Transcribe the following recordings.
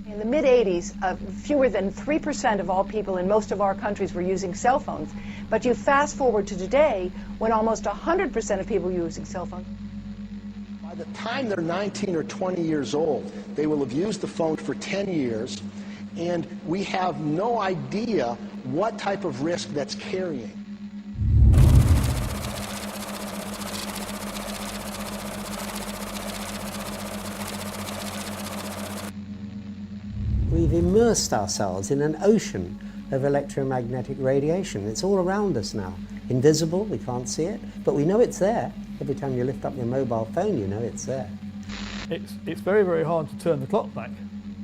In the mid-'80s, fewer than 3% of all people in most of our countries were using cell phones. But you fast forward to today, when almost 100% of people are using cell phones. By the time they're 19 or 20 years old, they will have used the phone for 10 years, and we have no idea what type of risk that's carrying. We've immersed ourselves in an ocean of electromagnetic radiation. It's all around us now. Invisible, we can't see it, but we know it's there. Every time you lift up your mobile phone, you know it's there. It's very, very hard to turn the clock back,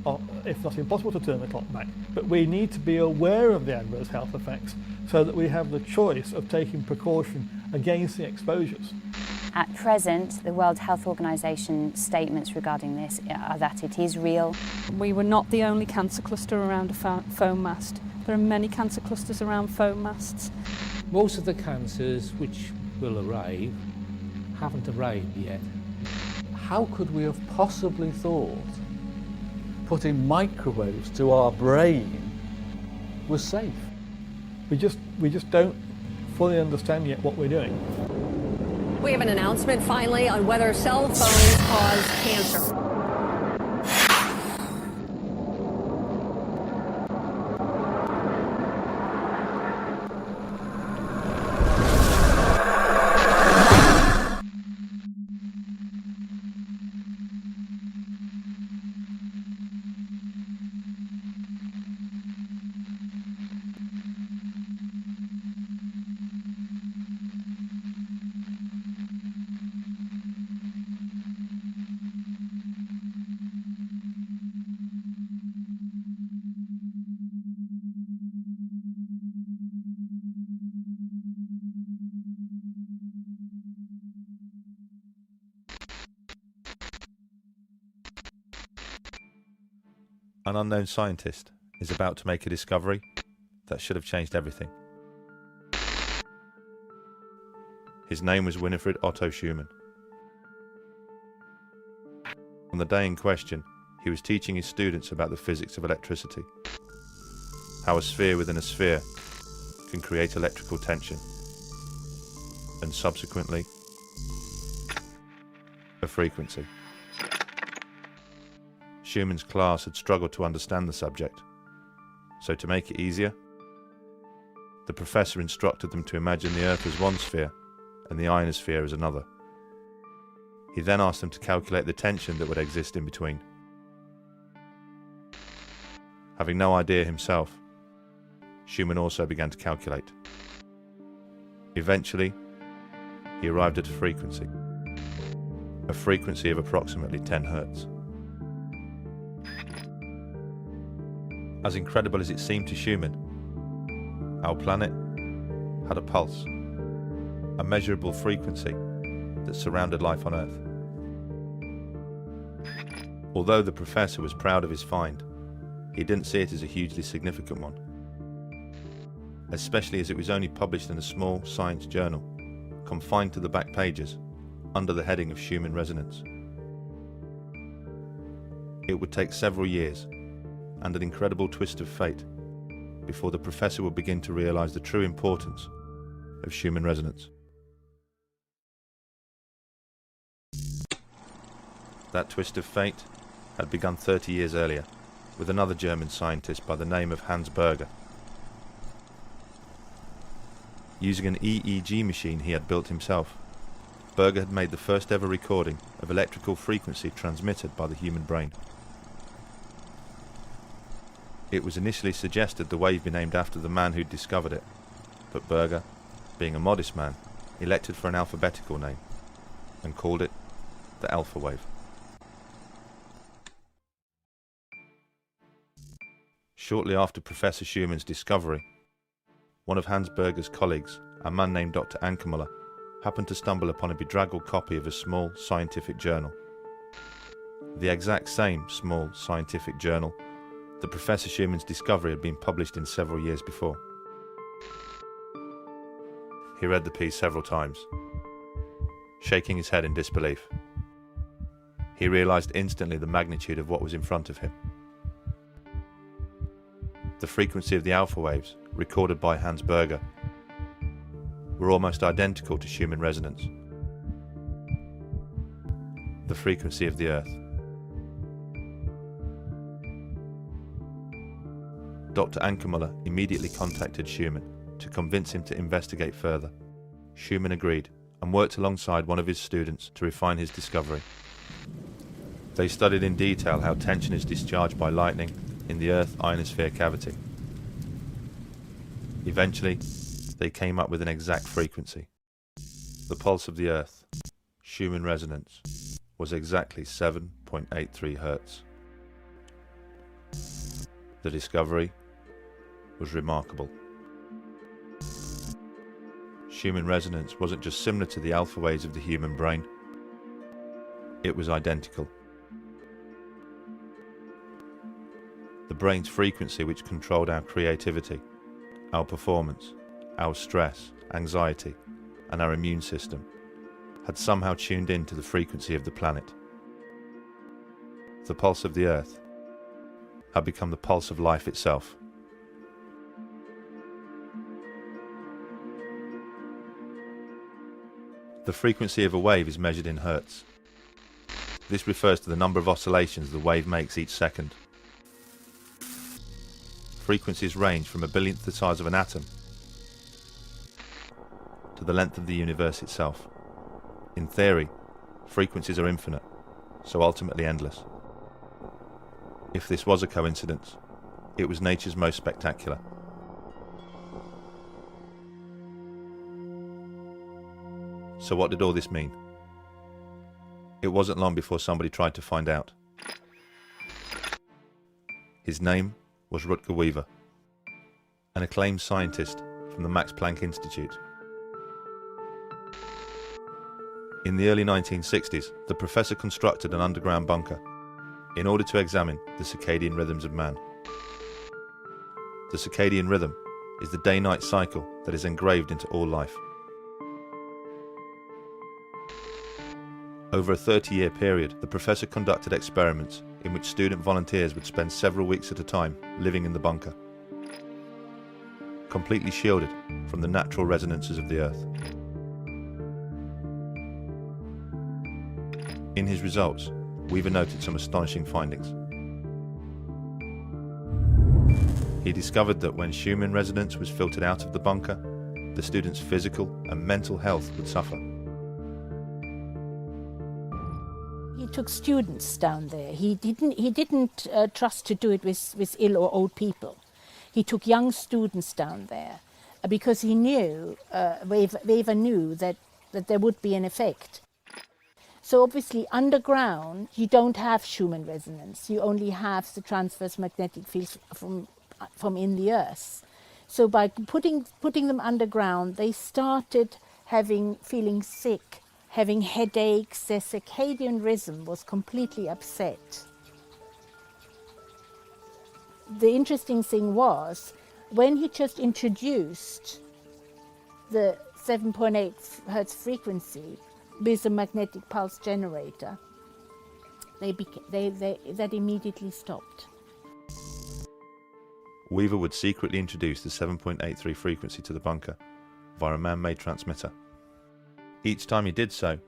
or if not impossible to turn the clock back. But we need to be aware of the adverse health effects so that we have the choice of taking precaution against the exposures. At present, the World Health Organization statements regarding this are that it is real. We were not the only cancer cluster around a foam mast. There are many cancer clusters around foam masts. Most of the cancers which will arrive haven't arrived yet. How could we have possibly thought putting microwaves to our brain was safe? We just don't fully understand yet what we're doing. We have an announcement finally on whether cell phones cause cancer. An unknown scientist is about to make a discovery that should have changed everything. His name was Winifred Otto Schumann. On the day in question, he was teaching his students about the physics of electricity, how a sphere within a sphere can create electrical tension, and subsequently, a frequency. Schumann's class had struggled to understand the subject, so to make it easier, the professor instructed them to imagine the Earth as one sphere and the ionosphere as another. He then asked them to calculate the tension that would exist in between. Having no idea himself, Schumann also began to calculate. Eventually, he arrived at a frequency of approximately 10 Hertz. As incredible as it seemed to Schumann, our planet had a pulse, a measurable frequency that surrounded life on Earth. Although the professor was proud of his find, he didn't see it as a hugely significant one, especially as it was only published in a small science journal, confined to the back pages, under the heading of Schumann resonance. It would take several years and an incredible twist of fate before the professor would begin to realize the true importance of Schumann resonance. That twist of fate had begun 30 years earlier with another German scientist by the name of Hans Berger. Using an EEG machine he had built himself, Berger had made the first ever recording of electrical frequency transmitted by the human brain. It was initially suggested the wave be named after the man who'd discovered it, but Berger, being a modest man, elected for an alphabetical name, and called it the alpha wave. Shortly after Professor Schumann's discovery, one of Hans Berger's colleagues, a man named Dr. Ankermüller, happened to stumble upon a bedraggled copy of a small scientific journal. The exact same small scientific journal that Professor Schumann's discovery had been published in several years before. He read the piece several times, shaking his head in disbelief. He realized instantly the magnitude of what was in front of him. The frequency of the alpha waves, recorded by Hans Berger, were almost identical to Schumann resonance. The frequency of the Earth. Dr. Ankermüller immediately contacted Schumann to convince him to investigate further. Schumann agreed and worked alongside one of his students to refine his discovery. They studied in detail how tension is discharged by lightning in the Earth ionosphere cavity. Eventually, they came up with an exact frequency. The pulse of the Earth, Schumann resonance, was exactly 7.83 Hertz. The discovery was remarkable. Schumann resonance wasn't just similar to the alpha waves of the human brain, it was identical. The brain's frequency, which controlled our creativity, our performance, our stress, anxiety, and our immune system, had somehow tuned in to the frequency of the planet. The pulse of the Earth had become the pulse of life itself. The frequency of a wave is measured in hertz. This refers to the number of oscillations the wave makes each second. Frequencies range from a billionth the size of an atom to the length of the universe itself. In theory, frequencies are infinite, so ultimately endless. If this was a coincidence, it was nature's most spectacular. So what did all this mean? It wasn't long before somebody tried to find out. His name was Rutger Weaver, an acclaimed scientist from the Max Planck Institute. In the early 1960s, the professor constructed an underground bunker in order to examine the circadian rhythms of man. The circadian rhythm is the day-night cycle that is engraved into all life. Over a 30-year period, the professor conducted experiments in which student volunteers would spend several weeks at a time living in the bunker, completely shielded from the natural resonances of the Earth. In his results, Weaver noted some astonishing findings. He discovered that when Schumann resonance was filtered out of the bunker, the students' physical and mental health would suffer. He took students down there. He didn't trust to do it with ill or old people. He took young students down there because he knew, Weaver knew that there would be an effect. So obviously underground you don't have Schumann resonance. You only have the transverse magnetic fields from in the Earth. So by putting them underground, they started feeling sick, having headaches. Their circadian rhythm was completely upset. The interesting thing was, when he just introduced the 7.8 Hertz frequency with a magnetic pulse generator, that immediately stopped. Weaver would secretly introduce the 7.83 frequency to the bunker via a man-made transmitter. Each time he did so,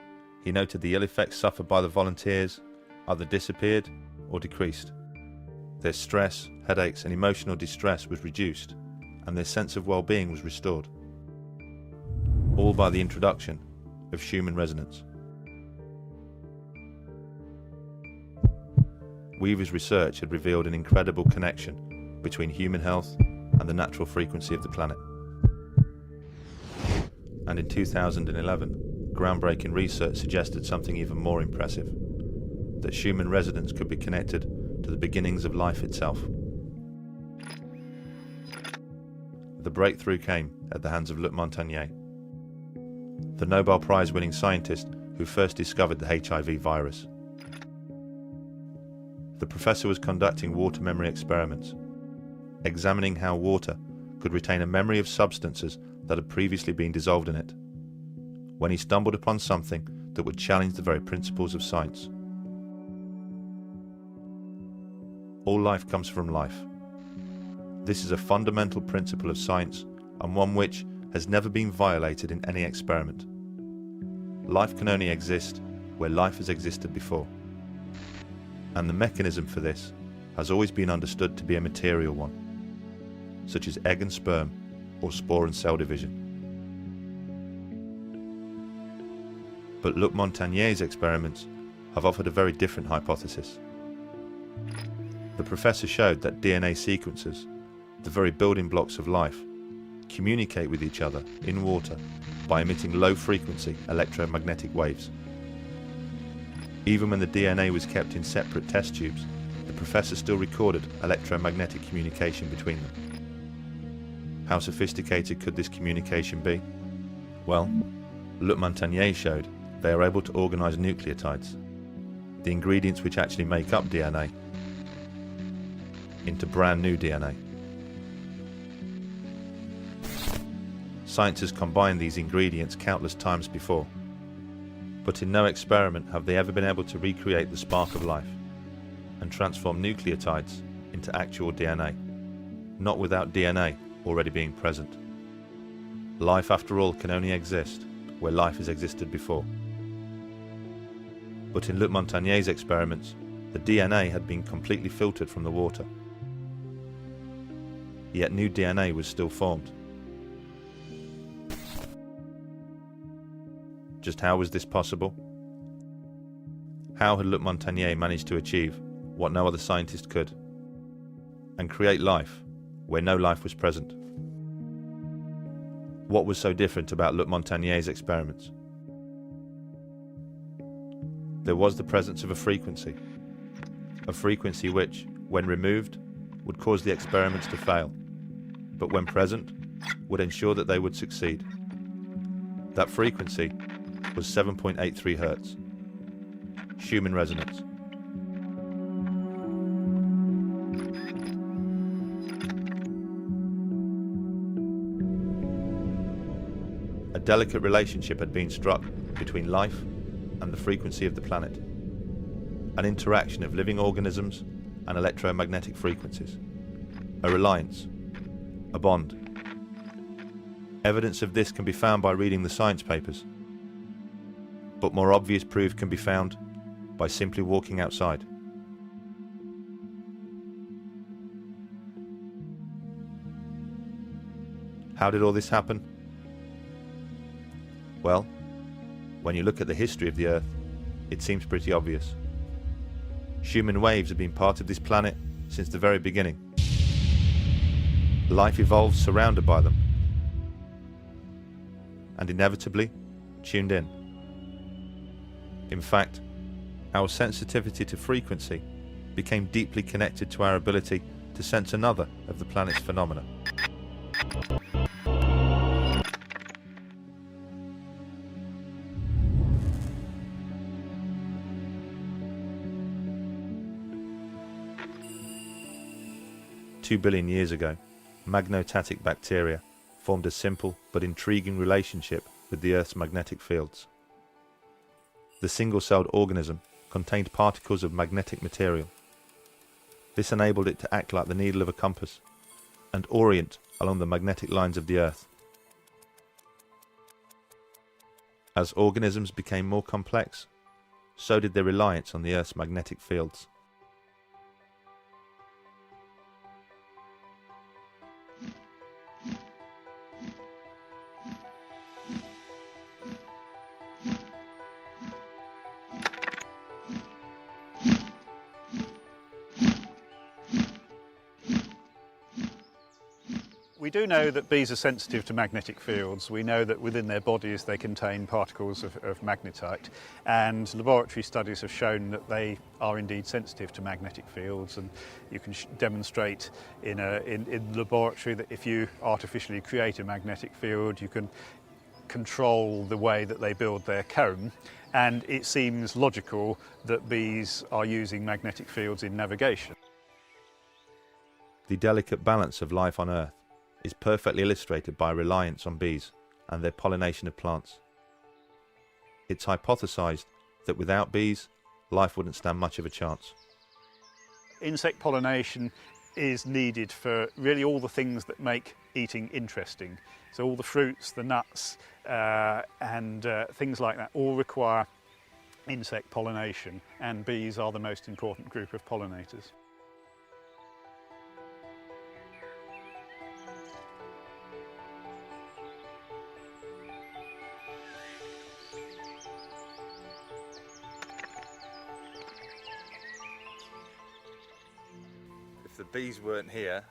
he noted the ill effects suffered by the volunteers either disappeared or decreased. Their stress, headaches and emotional distress was reduced, and their sense of well-being was restored. All by the introduction of Schumann resonance. Weaver's research had revealed an incredible connection between human health and the natural frequency of the planet. And in 2011, groundbreaking research suggested something even more impressive, that Schumann resonance could be connected to the beginnings of life itself. The breakthrough came at the hands of Luc Montagnier, the Nobel Prize-winning scientist who first discovered the HIV virus. The professor was conducting water memory experiments, examining how water could retain a memory of substances that had previously been dissolved in it, when he stumbled upon something that would challenge the very principles of science. All life comes from life. This is a fundamental principle of science, and one which has never been violated in any experiment. Life can only exist where life has existed before. And the mechanism for this has always been understood to be a material one, such as egg and sperm, or spore and cell division. But Luc Montagnier's experiments have offered a very different hypothesis. The professor showed that DNA sequences, the very building blocks of life, communicate with each other in water by emitting low-frequency electromagnetic waves. Even when the DNA was kept in separate test tubes, the professor still recorded electromagnetic communication between them. How sophisticated could this communication be? Well, Luc Montagnier showed they are able to organize nucleotides, the ingredients which actually make up DNA, into brand new DNA. Science has combined these ingredients countless times before, but in no experiment have they ever been able to recreate the spark of life and transform nucleotides into actual DNA, not without DNA already being present. Life, after all, can only exist where life has existed before. But in Luc Montagnier's experiments, the DNA had been completely filtered from the water. Yet new DNA was still formed. Just how was this possible? How had Luc Montagnier managed to achieve what no other scientist could, and create life where no life was present? What was so different about Luc Montagnier's experiments? There was the presence of a frequency which, when removed, would cause the experiments to fail, but when present, would ensure that they would succeed. That frequency was 7.83 Hz, Schumann resonance. A delicate relationship had been struck between life and the frequency of the planet, an interaction of living organisms and electromagnetic frequencies, a reliance, a bond. Evidence of this can be found by reading the science papers, but more obvious proof can be found by simply walking outside. How did all this happen? Well, when you look at the history of the Earth, it seems pretty obvious. Schumann waves have been part of this planet since the very beginning. Life evolved surrounded by them, and inevitably tuned in. In fact, our sensitivity to frequency became deeply connected to our ability to sense another of the planet's phenomena. Two billion years ago, magnotatic bacteria formed a simple but intriguing relationship with the Earth's magnetic fields. The single-celled organism contained particles of magnetic material. This enabled it to act like the needle of a compass and orient along the magnetic lines of the Earth. As organisms became more complex, so did their reliance on the Earth's magnetic fields. We We do know that bees are sensitive to magnetic fields. We know that within their bodies they contain particles of magnetite, and laboratory studies have shown that they are indeed sensitive to magnetic fields, and you can demonstrate in the laboratory that if you artificially create a magnetic field, you can control the way that they build their comb, and it seems logical that bees are using magnetic fields in navigation. The delicate balance of life on Earth is perfectly illustrated by reliance on bees and their pollination of plants. It's hypothesized that without bees, life wouldn't stand much of a chance. Insect pollination is needed for really all the things that make eating interesting. So all the fruits, the nuts, and things like that all require insect pollination, and bees are the most important group of pollinators. If the bees weren't here,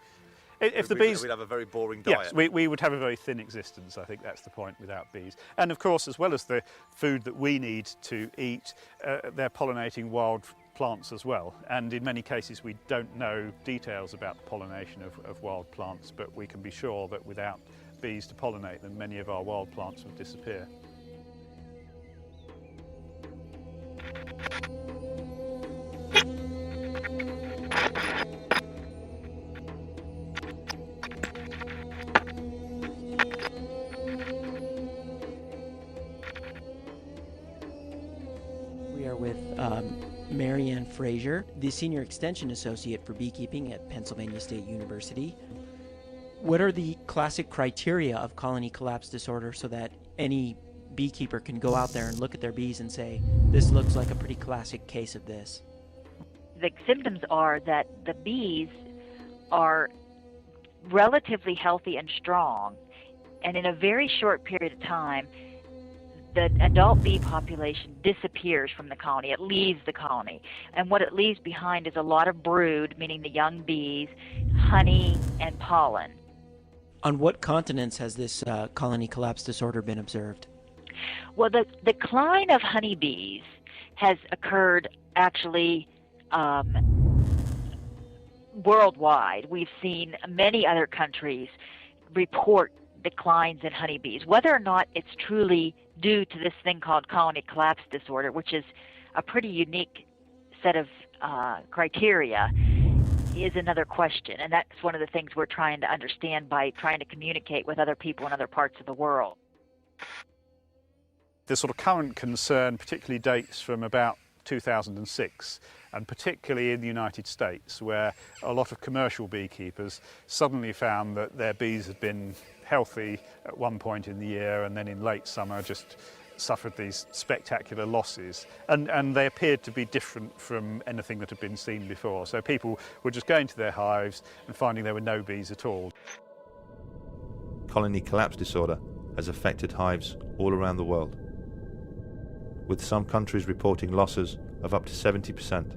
we'd have a very boring diet. Yes, we would have a very thin existence. I think that's the point without bees. And of course, as well as the food that we need to eat, they're pollinating wild plants as well. And in many cases, we don't know details about the pollination of wild plants, but we can be sure that without bees to pollinate them, many of our wild plants would disappear. Marianne Fraser, the Senior Extension Associate for Beekeeping at Pennsylvania State University. What are the classic criteria of colony collapse disorder so that any beekeeper can go out there and look at their bees and say, this looks like a pretty classic case of this? The symptoms are that the bees are relatively healthy and strong, and in a very short period of time, the adult bee population disappears from the colony. It leaves the colony. And what it leaves behind is a lot of brood, meaning the young bees, honey, and pollen. On what continents has this colony collapse disorder been observed? Well, the decline of honeybees has occurred actually worldwide. We've seen many other countries report declines in honeybees. Whether or not it's truly due to this thing called colony collapse disorder, which is a pretty unique set of criteria, is another question. And that's one of the things we're trying to understand by trying to communicate with other people in other parts of the world. The sort of current concern particularly dates from about 2006, and particularly in the United States, where a lot of commercial beekeepers suddenly found that their bees had been healthy at one point in the year, and then in late summer just suffered these spectacular losses, and they appeared to be different from anything that had been seen before. So people were just going to their hives and finding there were no bees at all. Colony collapse disorder has affected hives all around the world, with some countries reporting losses of up to 70%.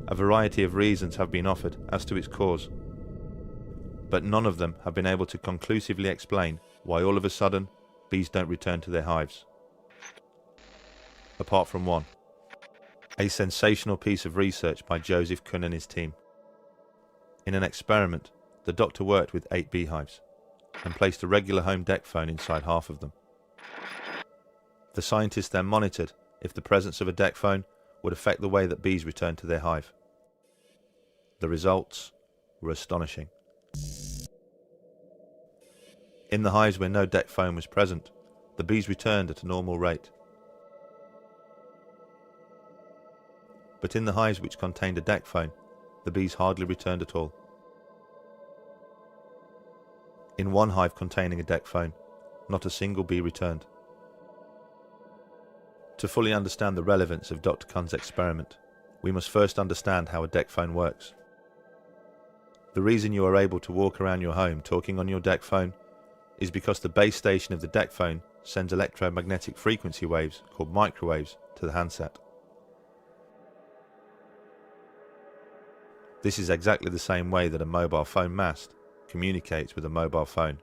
A variety of reasons have been offered as to its cause, but none of them have been able to conclusively explain why all of a sudden bees don't return to their hives. Apart from one, a sensational piece of research by Joseph Kuhn and his team. In an experiment, the doctor worked with 8 beehives and placed a regular home deck phone inside half of them. The scientists then monitored if the presence of a deck phone would affect the way that bees returned to their hive. The results were astonishing. In the hives where no deck phone was present, the bees returned at a normal rate. But in the hives which contained a deck phone, the bees hardly returned at all. In one hive containing a deck phone, not a single bee returned. To fully understand the relevance of Dr. Kuhn's experiment, we must first understand how a deck phone works. The reason you are able to walk around your home talking on your deck phone is because the base station of the deck phone sends electromagnetic frequency waves, called microwaves, to the handset. This is exactly the same way that a mobile phone mast communicates with a mobile phone.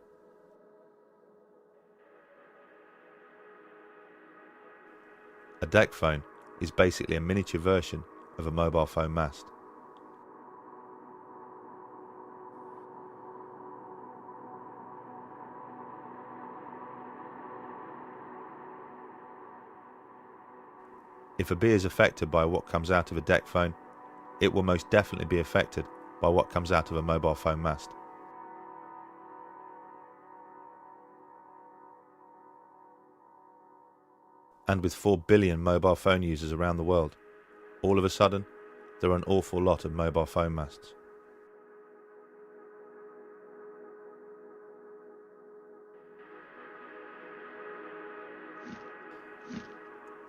A deck phone is basically a miniature version of a mobile phone mast. If a bee is affected by what comes out of a deck phone, it will most definitely be affected by what comes out of a mobile phone mast. And with 4 billion mobile phone users around the world, all of a sudden, there are an awful lot of mobile phone masts.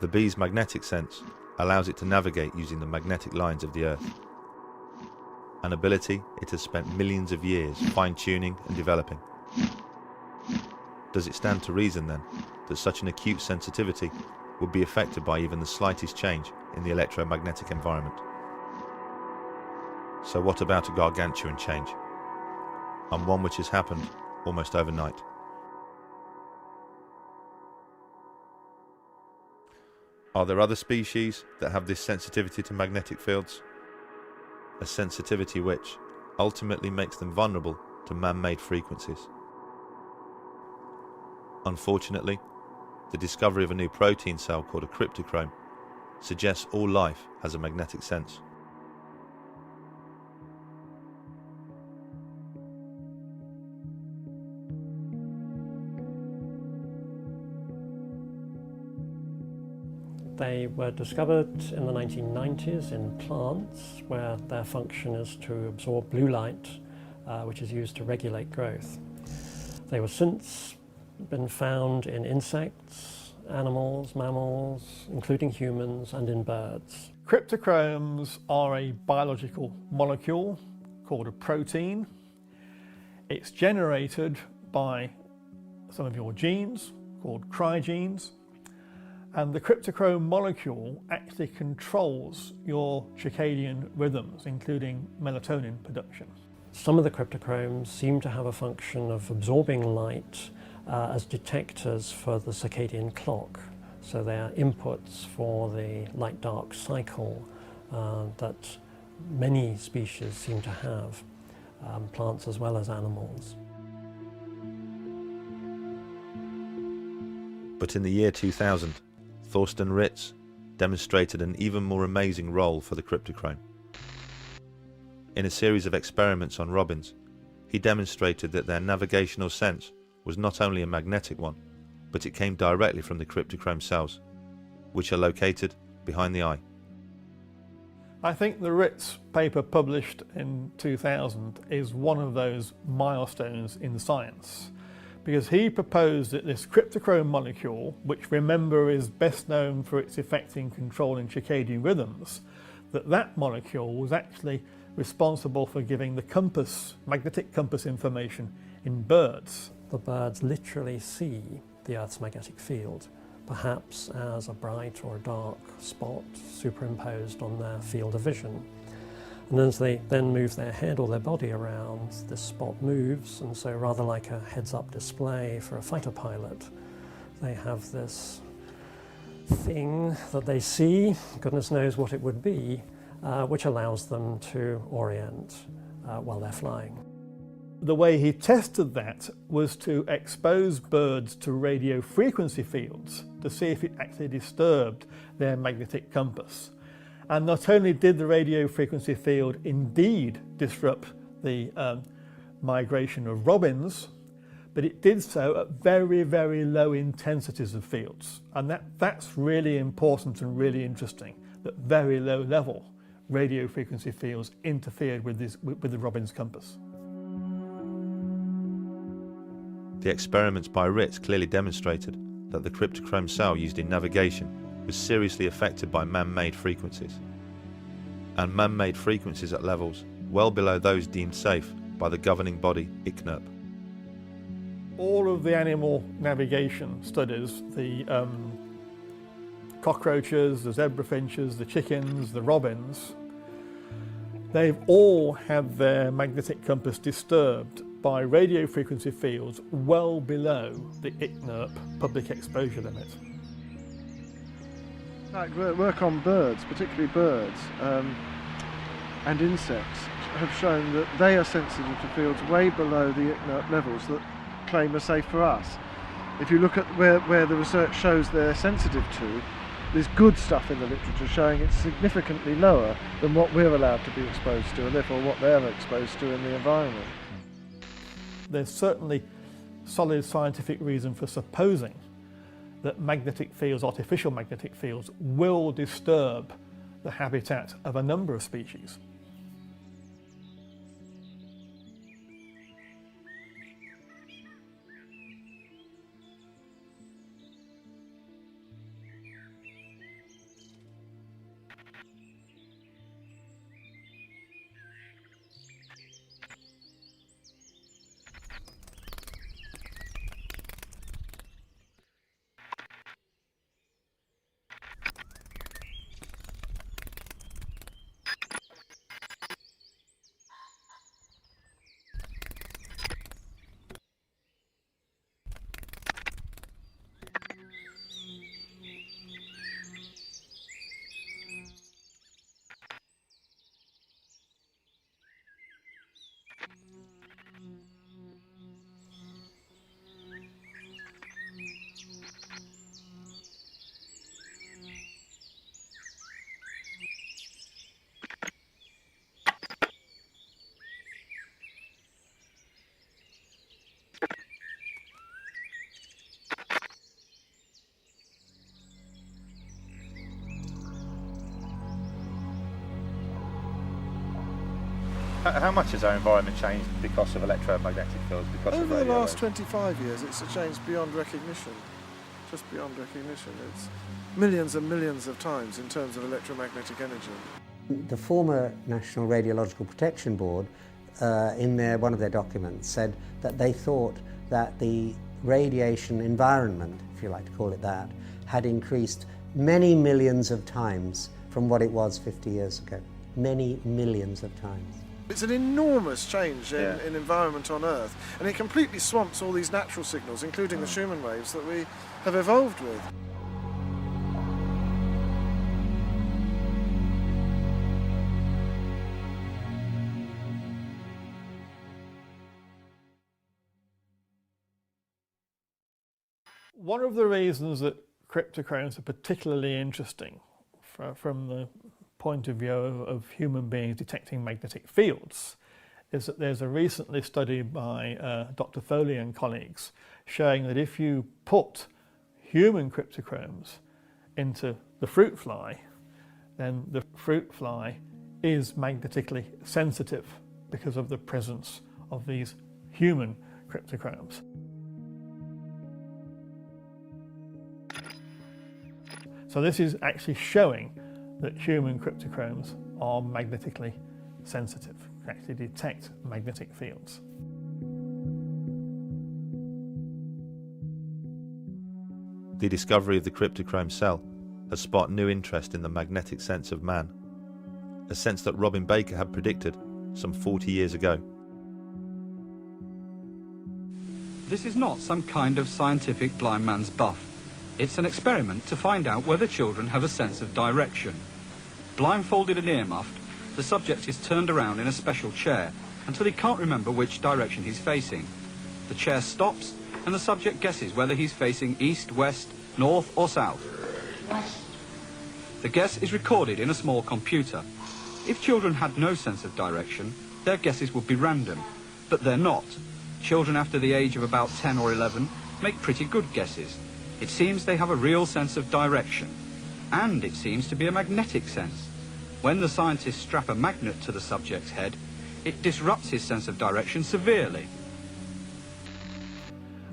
The bee's magnetic sense allows it to navigate using the magnetic lines of the Earth, an ability it has spent millions of years fine-tuning and developing. Does it stand to reason then that such an acute sensitivity would be affected by even the slightest change in the electromagnetic environment? So what about a gargantuan change, and one which has happened almost overnight? Are there other species that have this sensitivity to magnetic fields? A sensitivity which ultimately makes them vulnerable to man-made frequencies. Unfortunately, the discovery of a new protein cell called a cryptochrome suggests all life has a magnetic sense. They were discovered in the 1990s in plants, where their function is to absorb blue light, which is used to regulate growth. They were since been found in insects, animals, mammals, including humans, and in birds. Cryptochromes are a biological molecule called a protein. It's generated by some of your genes called cryogenes. And the cryptochrome molecule actually controls your circadian rhythms, including melatonin production. Some of the cryptochromes seem to have a function of absorbing light as detectors for the circadian clock. So they are inputs for the light-dark cycle that many species seem to have, plants as well as animals. But in the year 2000, Thorsten Ritz demonstrated an even more amazing role for the cryptochrome. In a series of experiments on robins, he demonstrated that their navigational sense was not only a magnetic one, but it came directly from the cryptochrome cells, which are located behind the eye. I think the Ritz paper published in 2000 is one of those milestones in science, because he proposed that this cryptochrome molecule, which remember is best known for its effect in controlling circadian rhythms, that molecule was actually responsible for giving the compass, magnetic compass information in birds. The birds literally see the Earth's magnetic field, perhaps as a bright or a dark spot superimposed on their field of vision. And as they then move their head or their body around, this spot moves, and so rather like a heads-up display for a fighter pilot, they have this thing that they see, goodness knows what it would be, which allows them to orient while they're flying. The way he tested that was to expose birds to radio frequency fields to see if it actually disturbed their magnetic compass. And not only did the radio frequency field indeed disrupt the migration of robins, but it did so at very, very low intensities of fields. And that's really important and really interesting, that very low level radio frequency fields interfered with the robin's compass. The experiments by Ritz clearly demonstrated that the cryptochrome cell used in navigation was seriously affected by man-made frequencies, and man-made frequencies at levels well below those deemed safe by the governing body ICNIRP. All of the animal navigation studies, the cockroaches, the zebra finches, the chickens, the robins, they've all had their magnetic compass disturbed by radio frequency fields well below the ICNIRP public exposure limit. In fact, work on birds, particularly birds and insects, have shown that they are sensitive to fields way below the ICNIRP levels that claim are safe for us. If you look at where the research shows they're sensitive to, there's good stuff in the literature showing it's significantly lower than what we're allowed to be exposed to, and therefore what they're exposed to in the environment. There's certainly solid scientific reason for supposing that magnetic fields, artificial magnetic fields, will disturb the habitat of a number of species. How much has our environment changed because of electromagnetic fields? Over the last 25 years, it's changed beyond recognition. Just beyond recognition. It's millions and millions of times in terms of electromagnetic energy. The former National Radiological Protection Board, in one of their documents, said that they thought that the radiation environment, if you like to call it that, had increased many millions of times from what it was 50 years ago. Many millions of times. It's an enormous change in environment on Earth, and it completely swamps all these natural signals, including the Schumann waves that we have evolved with. One of the reasons that cryptochromes are particularly interesting from the point of view of human beings detecting magnetic fields is that there's a recently study by Dr. Foley and colleagues showing that if you put human cryptochromes into the fruit fly, then the fruit fly is magnetically sensitive because of the presence of these human cryptochromes. So this is actually showing that human cryptochromes are magnetically sensitive, can actually detect magnetic fields. The discovery of the cryptochrome cell has sparked new interest in the magnetic sense of man, a sense that Robin Baker had predicted some 40 years ago. This is not some kind of scientific blind man's buff. It's an experiment to find out whether children have a sense of direction. Blindfolded and earmuffed, the subject is turned around in a special chair until he can't remember which direction he's facing. The chair stops and the subject guesses whether he's facing east, west, north or south. West. The guess is recorded in a small computer. If children had no sense of direction, their guesses would be random, but they're not. Children after the age of about 10 or 11 make pretty good guesses. It seems they have a real sense of direction, and it seems to be a magnetic sense. When the scientists strap a magnet to the subject's head, it disrupts his sense of direction severely.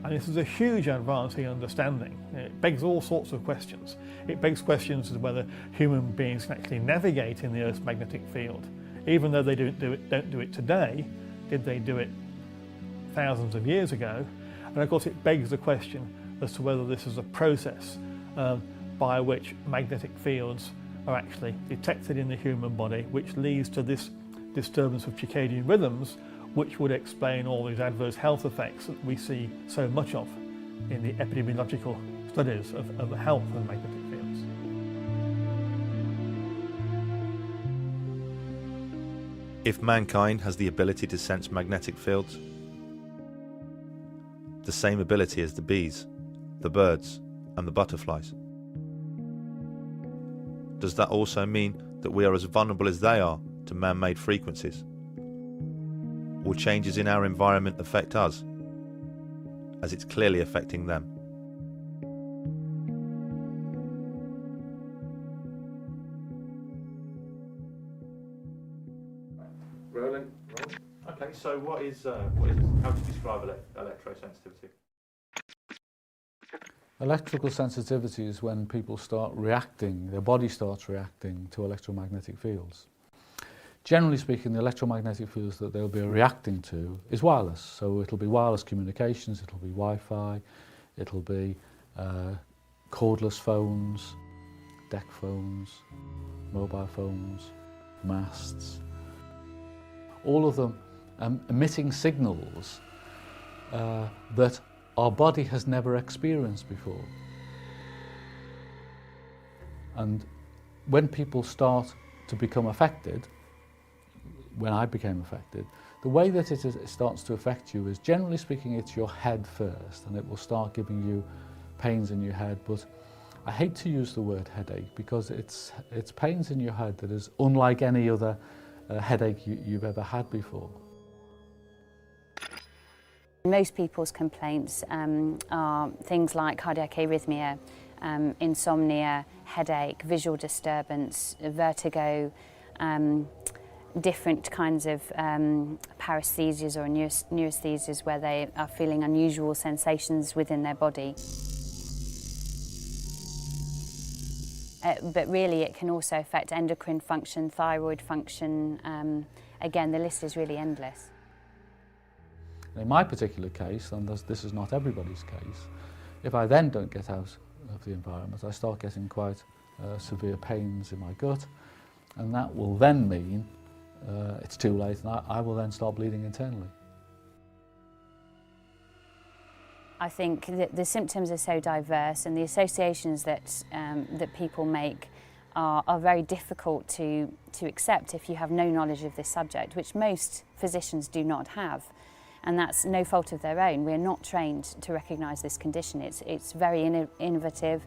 And this is a huge advance in understanding. It begs all sorts of questions. It begs questions as whether human beings can actually navigate in the Earth's magnetic field. Even though they don't do it today, did they do it thousands of years ago? And of course it begs the question as to whether this is a process by which magnetic fields are actually detected in the human body, which leads to this disturbance of circadian rhythms, which would explain all these adverse health effects that we see so much of in the epidemiological studies of the health of magnetic fields. If mankind has the ability to sense magnetic fields, the same ability as the bees, the birds, and the butterflies, does that also mean that we are as vulnerable as they are to man-made frequencies? Will changes in our environment affect us, as it's clearly affecting them? Rolling. Okay, so what is how do you describe electrosensitivity? Electrical sensitivity is when people start reacting, their body starts reacting to electromagnetic fields. Generally speaking, the electromagnetic fields that they'll be reacting to is wireless. So it'll be wireless communications, it'll be Wi-Fi, it'll be cordless phones, deck phones, mobile phones, masts. All of them emitting signals that our body has never experienced before. And when people start to become affected, when I became affected, the way that it starts to affect you is, generally speaking, it's your head first, and it will start giving you pains in your head. But I hate to use the word headache, because it's pains in your head that is unlike any other headache you've ever had before. Most people's complaints are things like cardiac arrhythmia, insomnia, headache, visual disturbance, vertigo, different kinds of paresthesias or neurasthesias where they are feeling unusual sensations within their body. But really it can also affect endocrine function, thyroid function. Again, the list is really endless. In my particular case, and this is not everybody's case, if I then don't get out of the environment, I start getting quite severe pains in my gut, and that will then mean it's too late, and I will then start bleeding internally. I think that the symptoms are so diverse, and the associations that people make are very difficult to accept if you have no knowledge of this subject, which most physicians do not have. And that's no fault of their own. We're not trained to recognise this condition. It's very innovative,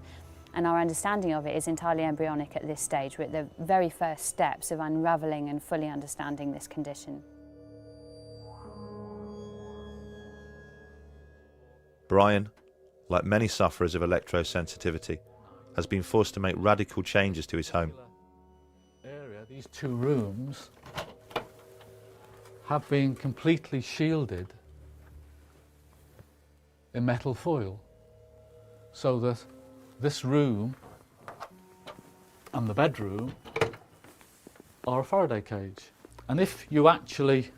and our understanding of it is entirely embryonic at this stage. We're at the very first steps of unravelling and fully understanding this condition. Brian, like many sufferers of electrosensitivity, has been forced to make radical changes to his home. These two rooms have been completely shielded in metal foil, so that this room and the bedroom are a Faraday cage. And if you actually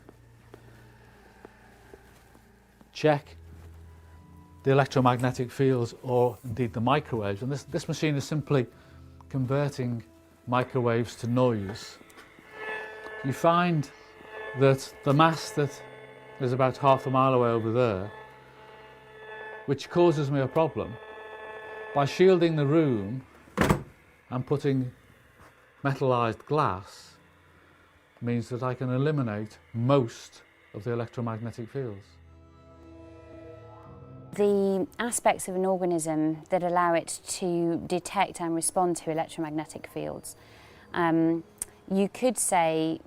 check the electromagnetic fields, or indeed the microwaves, and this machine is simply converting microwaves to noise, you find that the mast that is about half a mile away over there, which causes me a problem, by shielding the room and putting metallized glass, means that I can eliminate most of the electromagnetic fields. The aspects of an organism that allow it to detect and respond to electromagnetic fields, you could say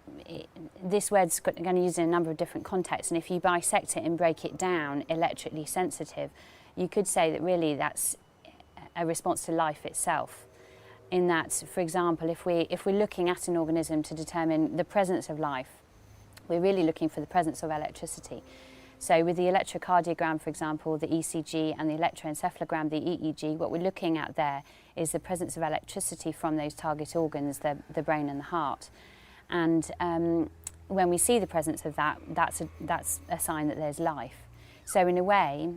this word's going to use it in a number of different contexts, and if you bisect it and break it down, electrically sensitive, you could say that really that's a response to life itself. In that, for example, if we're looking at an organism to determine the presence of life, we're really looking for the presence of electricity. So with the electrocardiogram, for example, the ECG, and the electroencephalogram, the EEG, what we're looking at there is the presence of electricity from those target organs, the brain and the heart. And when we see the presence of that, that's a sign that there's life. So in a way,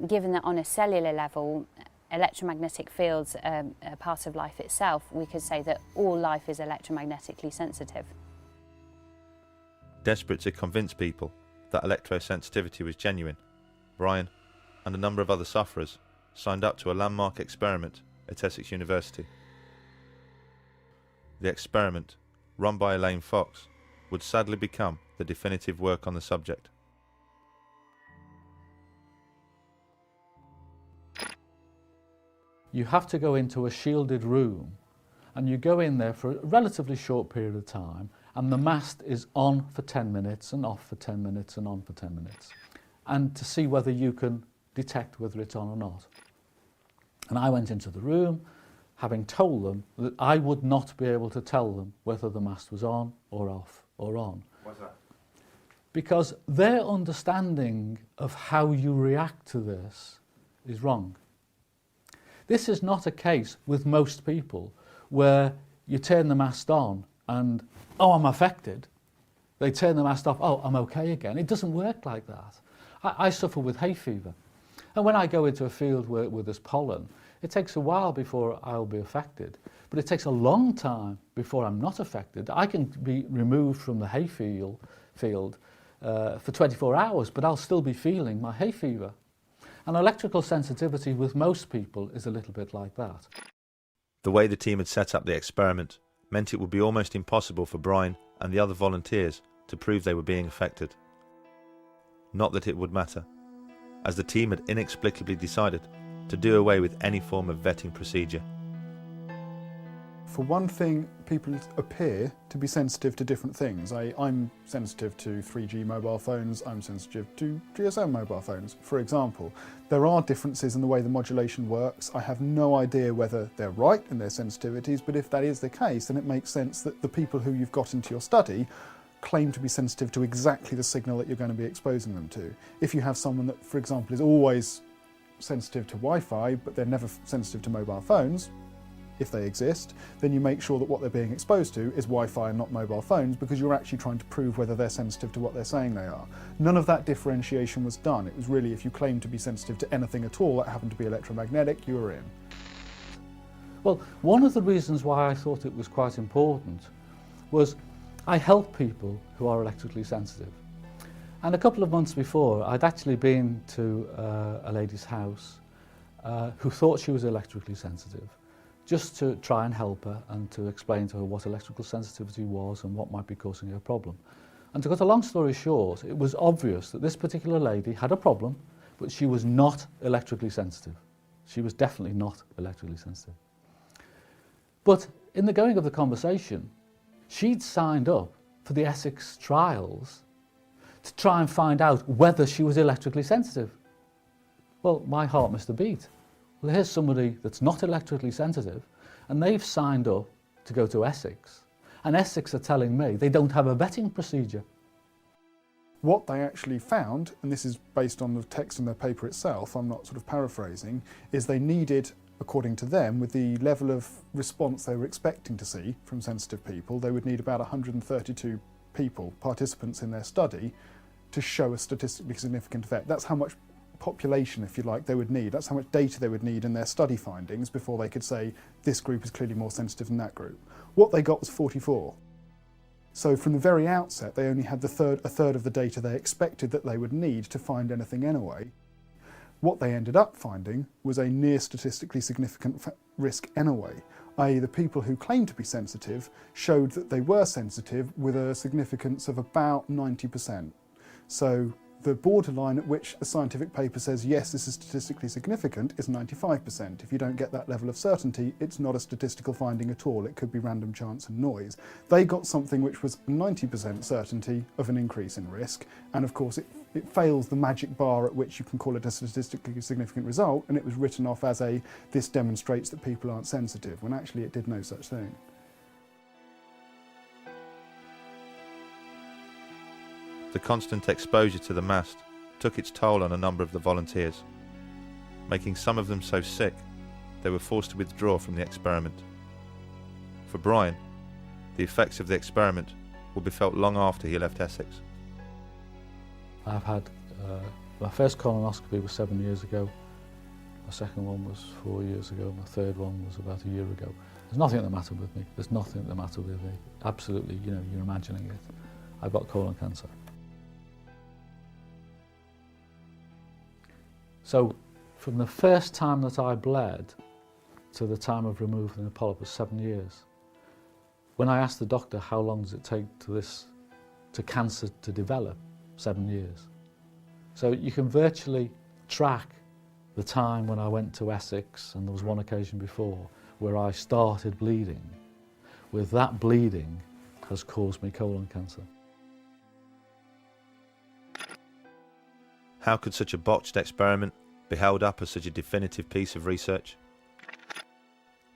given that on a cellular level, electromagnetic fields are part of life itself, we could say that all life is electromagnetically sensitive. Desperate to convince people that electrosensitivity was genuine, Brian and a number of other sufferers signed up to a landmark experiment at Essex University. The experiment, run by Elaine Fox, would sadly become the definitive work on the subject. You have to go into a shielded room, and you go in there for a relatively short period of time, and the mast is on for 10 minutes and off for 10 minutes and on for 10 minutes, and to see whether you can detect whether it's on or not. And I went into the room having told them that I would not be able to tell them whether the mast was on or off or on. Why's that? Because their understanding of how you react to this is wrong. This is not a case with most people where you turn the mast on and, oh, I'm affected. They turn the mast off, oh, I'm okay again. It doesn't work like that. I suffer with hay fever. And when I go into a field where there's pollen, it takes a while before I'll be affected. But it takes a long time before I'm not affected. I can be removed from the hay field for 24 hours, but I'll still be feeling my hay fever. And electrical sensitivity with most people is a little bit like that. The way the team had set up the experiment meant it would be almost impossible for Brian and the other volunteers to prove they were being affected. Not that it would matter, as the team had inexplicably decided to do away with any form of vetting procedure. For one thing, people appear to be sensitive to different things. I'm sensitive to 3G mobile phones, I'm sensitive to GSM mobile phones, for example. There are differences in the way the modulation works. I have no idea whether they're right in their sensitivities, but if that is the case, then it makes sense that the people who you've got into your study claim to be sensitive to exactly the signal that you're going to be exposing them to. If you have someone that, for example, is always sensitive to Wi-Fi, but they're never sensitive to mobile phones, if they exist, then you make sure that what they're being exposed to is Wi-Fi and not mobile phones, because you're actually trying to prove whether they're sensitive to what they're saying they are. None of that differentiation was done. It was really, if you claimed to be sensitive to anything at all that happened to be electromagnetic, you were in. Well, one of the reasons why I thought it was quite important was I help people who are electrically sensitive. And a couple of months before, I'd actually been to a lady's house who thought she was electrically sensitive, just to try and help her and to explain to her what electrical sensitivity was and what might be causing her a problem. And to cut a long story short, it was obvious that this particular lady had a problem, but she was not electrically sensitive. She was definitely not electrically sensitive. But in the going of the conversation, she'd signed up for the Essex trials to try and find out whether she was electrically sensitive. Well, my heart missed a beat. Well, here's somebody that's not electrically sensitive, and they've signed up to go to Essex, and Essex are telling me they don't have a vetting procedure. What they actually found, and this is based on the text in their paper itself, I'm not sort of paraphrasing, is they needed, according to them, with the level of response they were expecting to see from sensitive people, they would need about 132 people, participants in their study, to show a statistically significant effect. That's how much population, if you like, they would need. That's how much data they would need in their study findings before they could say this group is clearly more sensitive than that group. What they got was 44. So from the very outset, they only had a third of the data they expected that they would need to find anything anyway. What they ended up finding was a near statistically significant risk anyway, i.e. the people who claimed to be sensitive showed that they were sensitive with a significance of about 90%. So the borderline at which a scientific paper says, yes, this is statistically significant, is 95%. If you don't get that level of certainty, it's not a statistical finding at all. It could be random chance and noise. They got something which was 90% certainty of an increase in risk, and of course it fails the magic bar at which you can call it a statistically significant result, and it was written off as this demonstrates that people aren't sensitive, when actually it did no such thing. The constant exposure to the mast took its toll on a number of the volunteers, making some of them so sick they were forced to withdraw from the experiment. For Brian, the effects of the experiment will be felt long after he left Essex. I've had, my first colonoscopy was 7 years ago, my second one was 4 years ago, my third one was about a year ago. There's nothing the matter with me, there's nothing the matter with me. Absolutely, you're imagining it. I've got colon cancer. So from the first time that I bled to the time of removing the polyp was 7 years. When I asked the doctor how long does it take to cancer to develop, 7 years. So you can virtually track the time when I went to Essex, and there was one occasion before where I started bleeding, with that bleeding has caused me colon cancer. How could such a botched experiment be held up as such a definitive piece of research?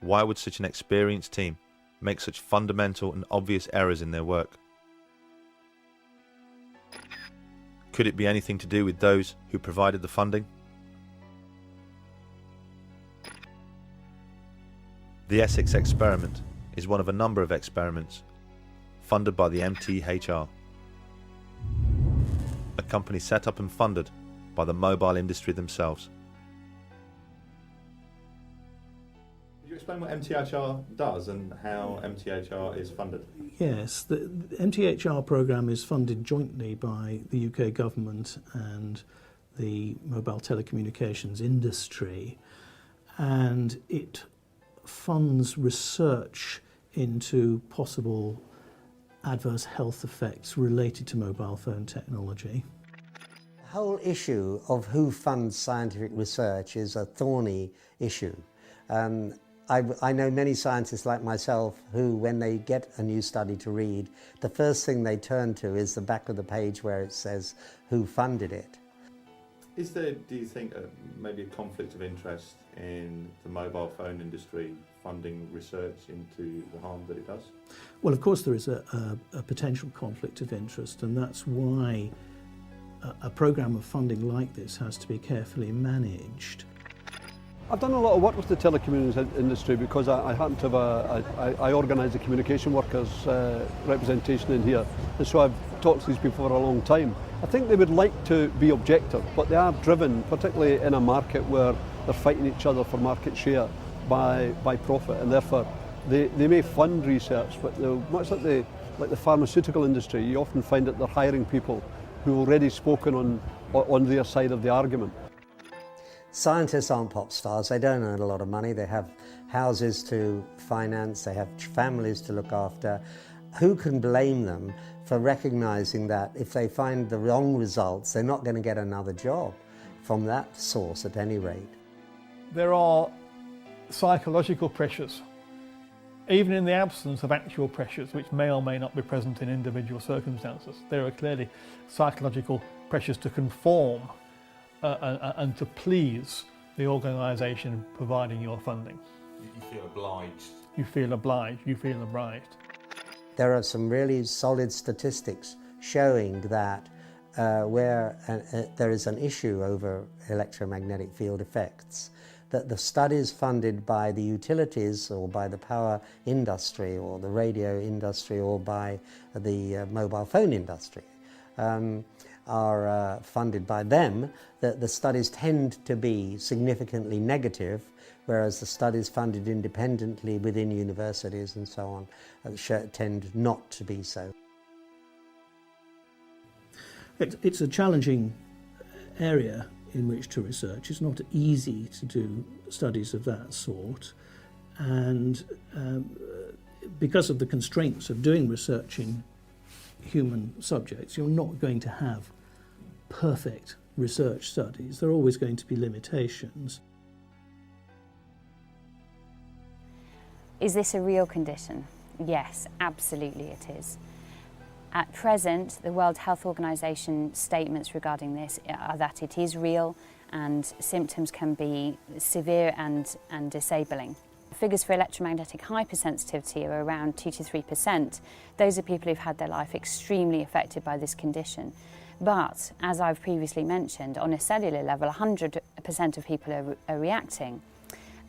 Why would such an experienced team make such fundamental and obvious errors in their work? Could it be anything to do with those who provided the funding? The Essex experiment is one of a number of experiments funded by the MTHR, a company set up and funded by the mobile industry themselves. Could you explain what MTHR does and how MTHR is funded? Yes, the MTHR programme is funded jointly by the UK government and the mobile telecommunications industry, and it funds research into possible adverse health effects related to mobile phone technology. The whole issue of who funds scientific research is a thorny issue. I know many scientists like myself who, when they get a new study to read, the first thing they turn to is the back of the page where it says who funded it. Is there, do you think, maybe a conflict of interest in the mobile phone industry funding research into the harm that it does? Well, of course there is a potential conflict of interest, and that's why a programme of funding like this has to be carefully managed. I've done a lot of work with the telecommunications industry because I happen to have I organise the communication workers representation in here, and so I've talked to these people for a long time. I think they would like to be objective, but they are driven, particularly in a market where they're fighting each other for market share by profit, and therefore they may fund research, but much like the pharmaceutical industry, you often find that they're hiring people who've already spoken on their side of the argument. Scientists aren't pop stars, they don't earn a lot of money, they have houses to finance, they have families to look after. Who can blame them for recognising that if they find the wrong results, they're not going to get another job from that source at any rate? There are psychological pressures, even in the absence of actual pressures, which may or may not be present in individual circumstances. There are clearly psychological pressures to conform and to please the organisation providing your funding. You feel obliged. You feel obliged, you feel obliged. There are some really solid statistics showing that where there is an issue over electromagnetic field effects, that the studies funded by the utilities or by the power industry or the radio industry or by the mobile phone industry are funded by them, that the studies tend to be significantly negative, whereas the studies funded independently within universities and so on tend not to be so. It's a challenging area in which to research. It's not easy to do studies of that sort, and because of the constraints of doing research in human subjects, you're not going to have perfect research studies. There are always going to be limitations. Is this a real condition? Yes, absolutely it is. At present, the World Health Organization statements regarding this are that it is real and symptoms can be severe and disabling. Figures for electromagnetic hypersensitivity are around 2 to 3%. Those are people who've had their life extremely affected by this condition. But, as I've previously mentioned, on a cellular level, 100% of people are reacting.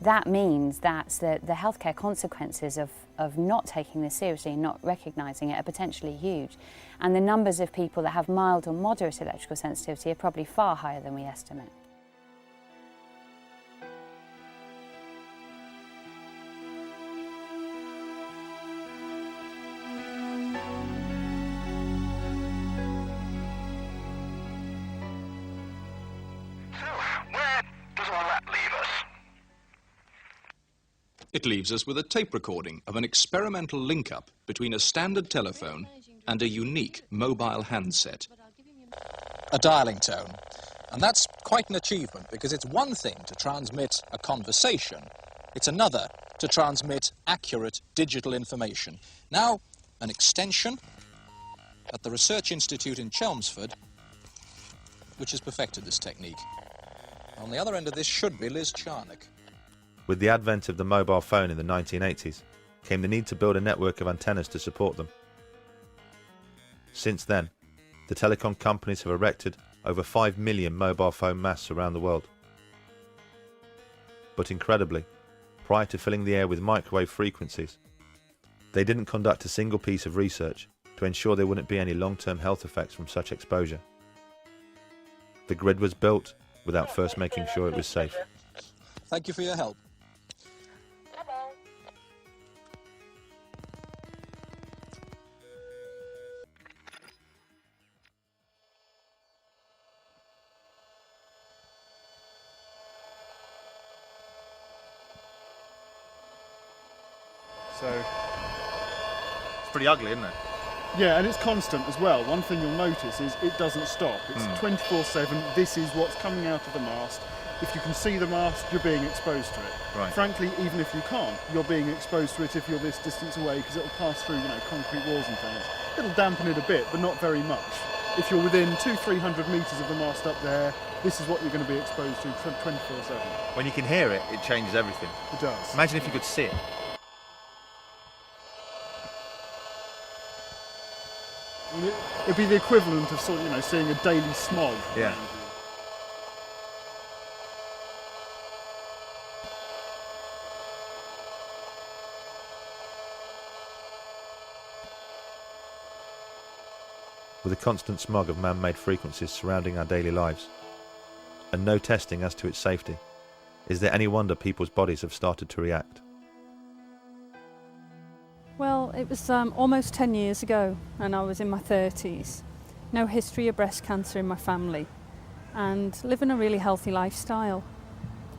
That means that the healthcare consequences of not taking this seriously and not recognising it are potentially huge. And the numbers of people that have mild or moderate electrical sensitivity are probably far higher than we estimate. Where It leaves us with a tape recording of an experimental link-up between a standard telephone and a unique mobile handset. A dialing tone. And that's quite an achievement, because it's one thing to transmit a conversation, it's another to transmit accurate digital information. Now, an extension at the Research Institute in Chelmsford, which has perfected this technique. On the other end of this should be Liz Charnock. With the advent of the mobile phone in the 1980s, came the need to build a network of antennas to support them. Since then, the telecom companies have erected over 5 million mobile phone masts around the world. But incredibly, prior to filling the air with microwave frequencies, they didn't conduct a single piece of research to ensure there wouldn't be any long-term health effects from such exposure. The grid was built without first making sure it was safe. Thank you for your help. So it's pretty ugly, isn't it? yeah, and it's constant as well. One thing you'll notice is it doesn't stop. It's 24/7. This is what's coming out of the mast. If you can see the mast, you're being exposed to it. Right. Frankly, even if you can't, you're being exposed to it if you're this distance away, because it'll pass through, concrete walls and things. It'll dampen it a bit, but not very much. If you're within 200-300 metres of the mast up there, this is what you're going to be exposed to 24/7. When you can hear it, it changes everything. It does. Imagine if you could see it. It'd be the equivalent of seeing a daily smog. Yeah. With a constant smog of man-made frequencies surrounding our daily lives, and no testing as to its safety, is there any wonder people's bodies have started to react? Well, it was almost 10 years ago, and I was in my 30s. No history of breast cancer in my family, and living a really healthy lifestyle.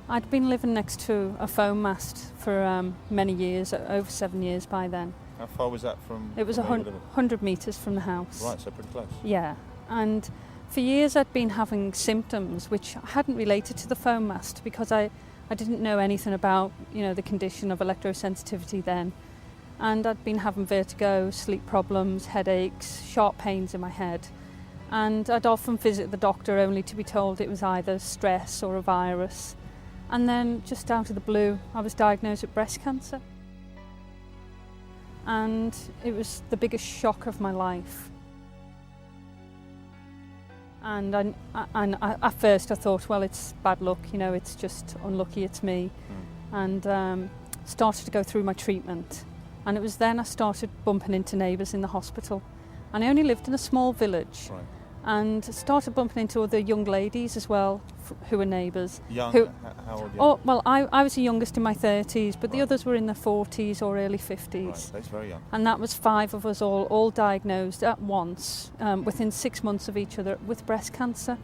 I'd been living next to a foam mast for many years, over 7 years by then. How far was that from? It was 100 metres from the house. Right, so pretty close. Yeah, and for years I'd been having symptoms which hadn't related to the foam mast, because I didn't know anything about the condition of electrosensitivity then. And I'd been having vertigo, sleep problems, headaches, sharp pains in my head. And I'd often visit the doctor only to be told it was either stress or a virus. And then just out of the blue, I was diagnosed with breast cancer. And it was the biggest shock of my life. And at first I thought, well, it's bad luck, it's just unlucky, it's me. And started to go through my treatment. And it was then I started bumping into neighbours in the hospital. And I only lived in a small village. Right. And started bumping into other young ladies as well, who were neighbours. Young? How old? Oh, well, I was the youngest in my 30s, but the others were in their 40s or early 50s. Right, that's very young. And that was 5 of us all diagnosed at once, within 6 months of each other, with breast cancer.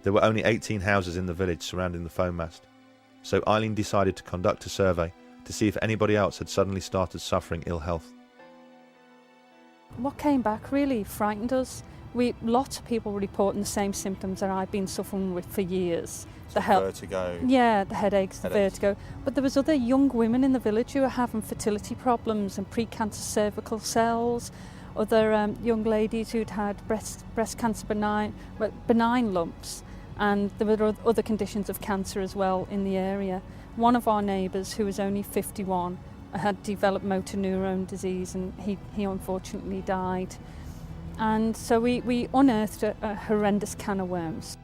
There were only 18 houses in the village surrounding the foam mast, so Eileen decided to conduct a survey to see if anybody else had suddenly started suffering ill health. What came back really frightened us. Lots of people were reporting the same symptoms that I'd been suffering with for years. So vertigo. Yeah, the headaches, the vertigo. But there was other young women in the village who were having fertility problems and pre-cancer cervical cells. Other young ladies who'd had breast cancer benign lumps, and there were other conditions of cancer as well in the area. One of our neighbours, who was only 51, had developed motor neurone disease, and he unfortunately died. And so we unearthed a horrendous can of worms.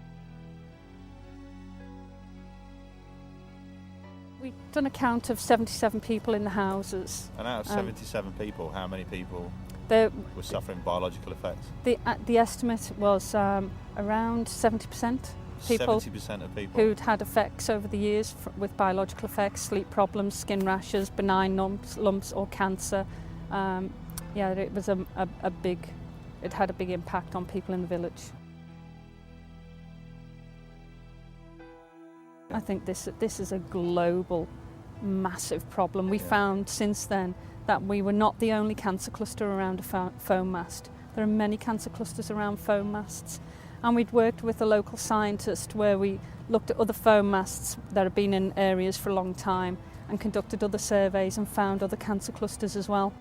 We'd done a count of 77 people in the houses. And out of 77 people, how many people were suffering biological effects? The estimate was around 70%. People 70% of people who'd had effects over the years with biological effects, sleep problems, skin rashes, benign lumps or cancer. It was it had a big impact on people in the village. I think this is a global, massive problem. We found since then that we were not the only cancer cluster around a foam mast. There are many cancer clusters around foam masts. And we'd worked with a local scientist where we looked at other foam masts that have been in areas for a long time and conducted other surveys and found other cancer clusters as well.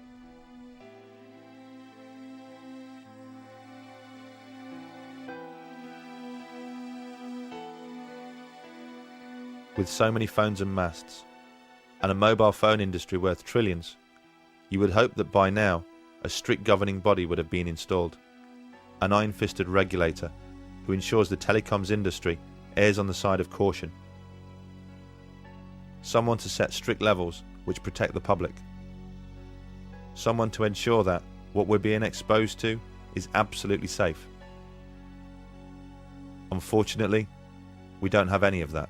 With so many phones and masts, and a mobile phone industry worth trillions, you would hope that by now a strict governing body would have been installed, an iron-fisted regulator who ensures the telecoms industry errs on the side of caution, someone to set strict levels which protect the public, someone to ensure that what we're being exposed to is absolutely safe. Unfortunately, we don't have any of that.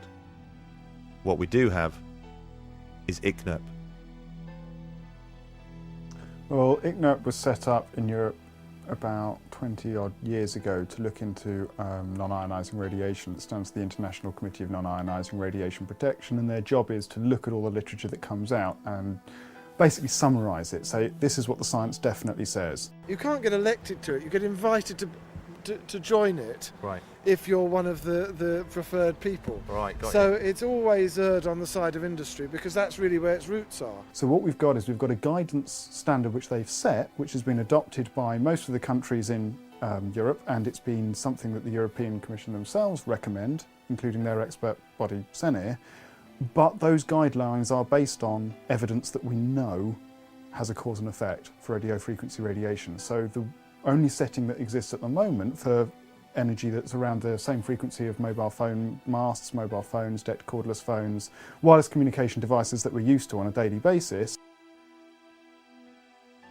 What we do have is ICNIRP. Well, ICNIRP was set up in Europe about 20 odd years ago to look into non-ionising radiation. It stands for the International Committee of Non-Ionising Radiation Protection, and their job is to look at all the literature that comes out and basically summarise it, say this is what the science definitely says. You can't get elected to it, you get invited to join it, right, if you're one of the preferred people. Right, got so you. it's always erred on the side of industry because that's really where its roots are. So what we've got is we've got a guidance standard which they've set, which has been adopted by most of the countries in Europe, and it's been something that the European Commission themselves recommend, including their expert body CENIR. But those guidelines are based on evidence that we know has a cause and effect for radio frequency radiation. So the only setting that exists at the moment for energy that's around the same frequency of mobile phone masts, mobile phones, DECT cordless phones, wireless communication devices that we're used to on a daily basis,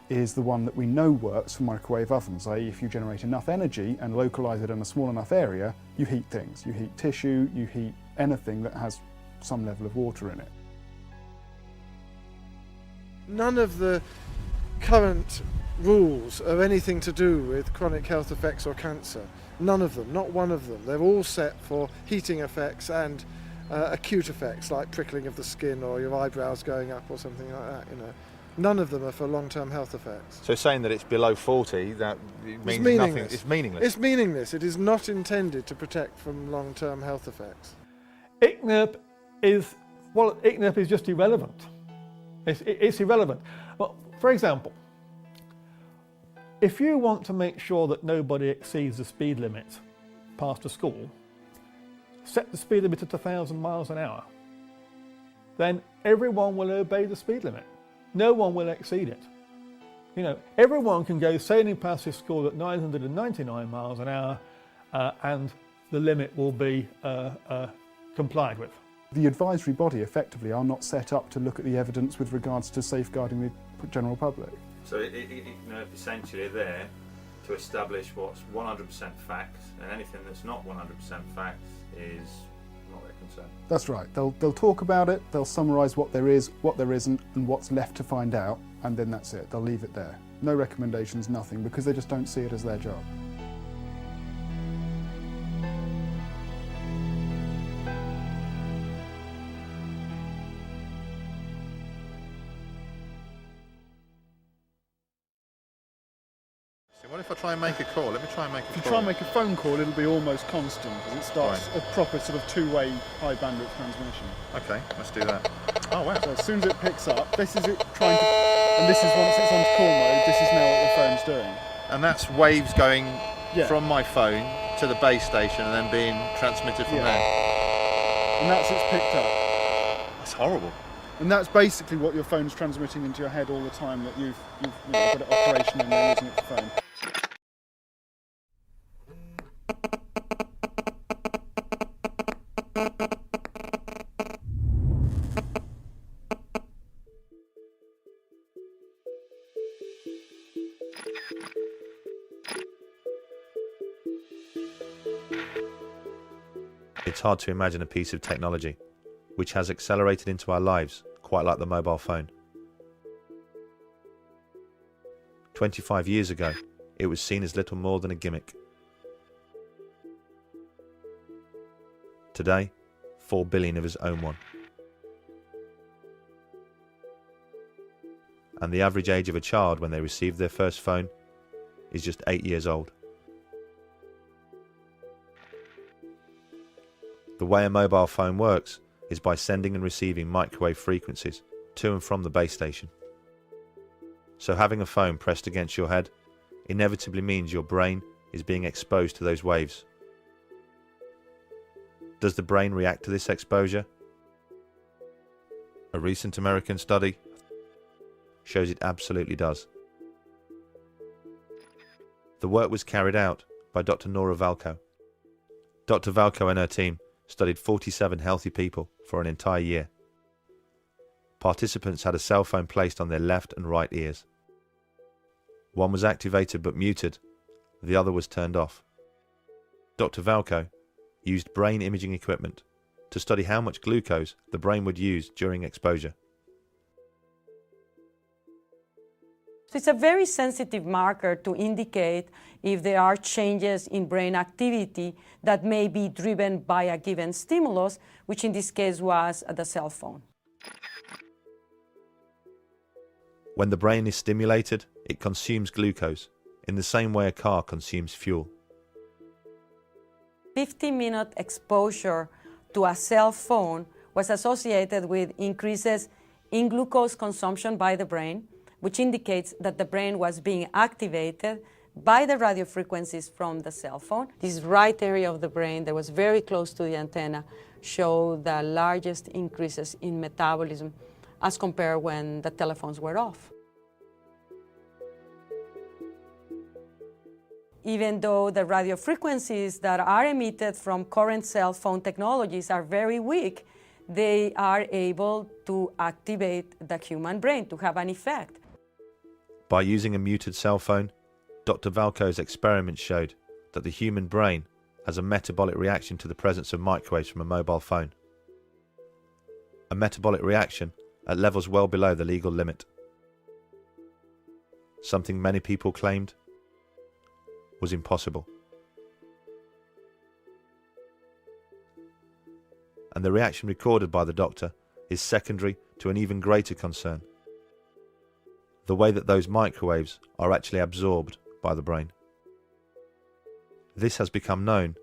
is the one that we know works for microwave ovens, i.e. if you generate enough energy and localise it in a small enough area, you heat things. You heat tissue, you heat anything that has some level of water in it. None of the current rules are anything to do with chronic health effects or cancer. None of them, not one of them. They're all set for heating effects and acute effects like prickling of the skin or your eyebrows going up or something like that, you know. None of them are for long-term health effects. So saying that it's below 40, that means nothing. It's meaningless. It's meaningless. It is not intended to protect from long-term health effects. ICNIRP is, well, ICNIRP is just irrelevant. It's irrelevant. Well, for example, if you want to make sure that nobody exceeds the speed limit past a school, set the speed limit at 1,000 miles an hour. Then everyone will obey the speed limit. No one will exceed it. You know, everyone can go sailing past this school at 999 miles an hour and the limit will be complied with. The advisory body effectively are not set up to look at the evidence with regards to safeguarding the general public. So ICNIRP essentially there to establish what's 100% fact, and anything that's not 100% fact is not their concern. That's right. They'll talk about it, they'll summarise what there is, what there isn't, and what's left to find out, and then that's it. They'll leave it there. No recommendations, nothing, because they just don't see it as their job. What if I try and make a call? Let me try and make a call. If you try and make a phone call, it'll be almost constant because it starts a proper sort of two-way high bandwidth transmission. Okay, let's do that. Oh wow. So as soon as it picks up, this is it trying to, and this is once it's on call mode, this is now what the phone's doing. And that's waves going from my phone to the base station and then being transmitted from there. And that's it's picked up. That's horrible. And that's basically what your phone's transmitting into your head all the time that you've got it operational and you're using it for phone. It's hard to imagine a piece of technology which has accelerated into our lives quite like the mobile phone. 25 years ago, it was seen as little more than a gimmick. Today, 4 billion of us own one. And the average age of a child when they receive their first phone is just 8 years old. The way a mobile phone works is by sending and receiving microwave frequencies to and from the base station. So having a phone pressed against your head inevitably means your brain is being exposed to those waves. Does the brain react to this exposure? A recent American study shows it absolutely does. The work was carried out by Dr. Nora Valco. Dr. Valco and her team studied 47 healthy people for an entire year. Participants had a cell phone placed on their left and right ears. One was activated but muted, the other was turned off. Dr. Valco used brain imaging equipment to study how much glucose the brain would use during exposure. So it's a very sensitive marker to indicate if there are changes in brain activity that may be driven by a given stimulus, which in this case was the cell phone. When the brain is stimulated, it consumes glucose in the same way a car consumes fuel. 50-minute exposure to a cell phone was associated with increases in glucose consumption by the brain, which indicates that the brain was being activated by the radio frequencies from the cell phone. This right area of the brain that was very close to the antenna showed the largest increases in metabolism as compared when the telephones were off. Even though the radio frequencies that are emitted from current cell phone technologies are very weak, they are able to activate the human brain to have an effect. By using a muted cell phone, Dr. Valco's experiments showed that the human brain has a metabolic reaction to the presence of microwaves from a mobile phone. A metabolic reaction at levels well below the legal limit. Something many people claimed was impossible. And the reaction recorded by the doctor is secondary to an even greater concern: the way that those microwaves are actually absorbed by the brain. This has become known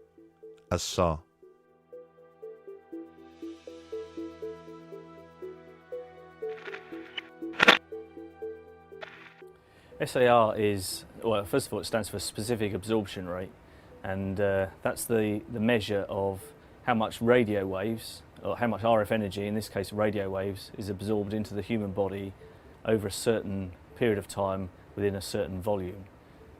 as SAR. SAR is, well, first of all, it stands for specific absorption rate, and that's the measure of how much radio waves, or how much RF energy, in this case radio waves, is absorbed into the human body over a certain period of time within a certain volume.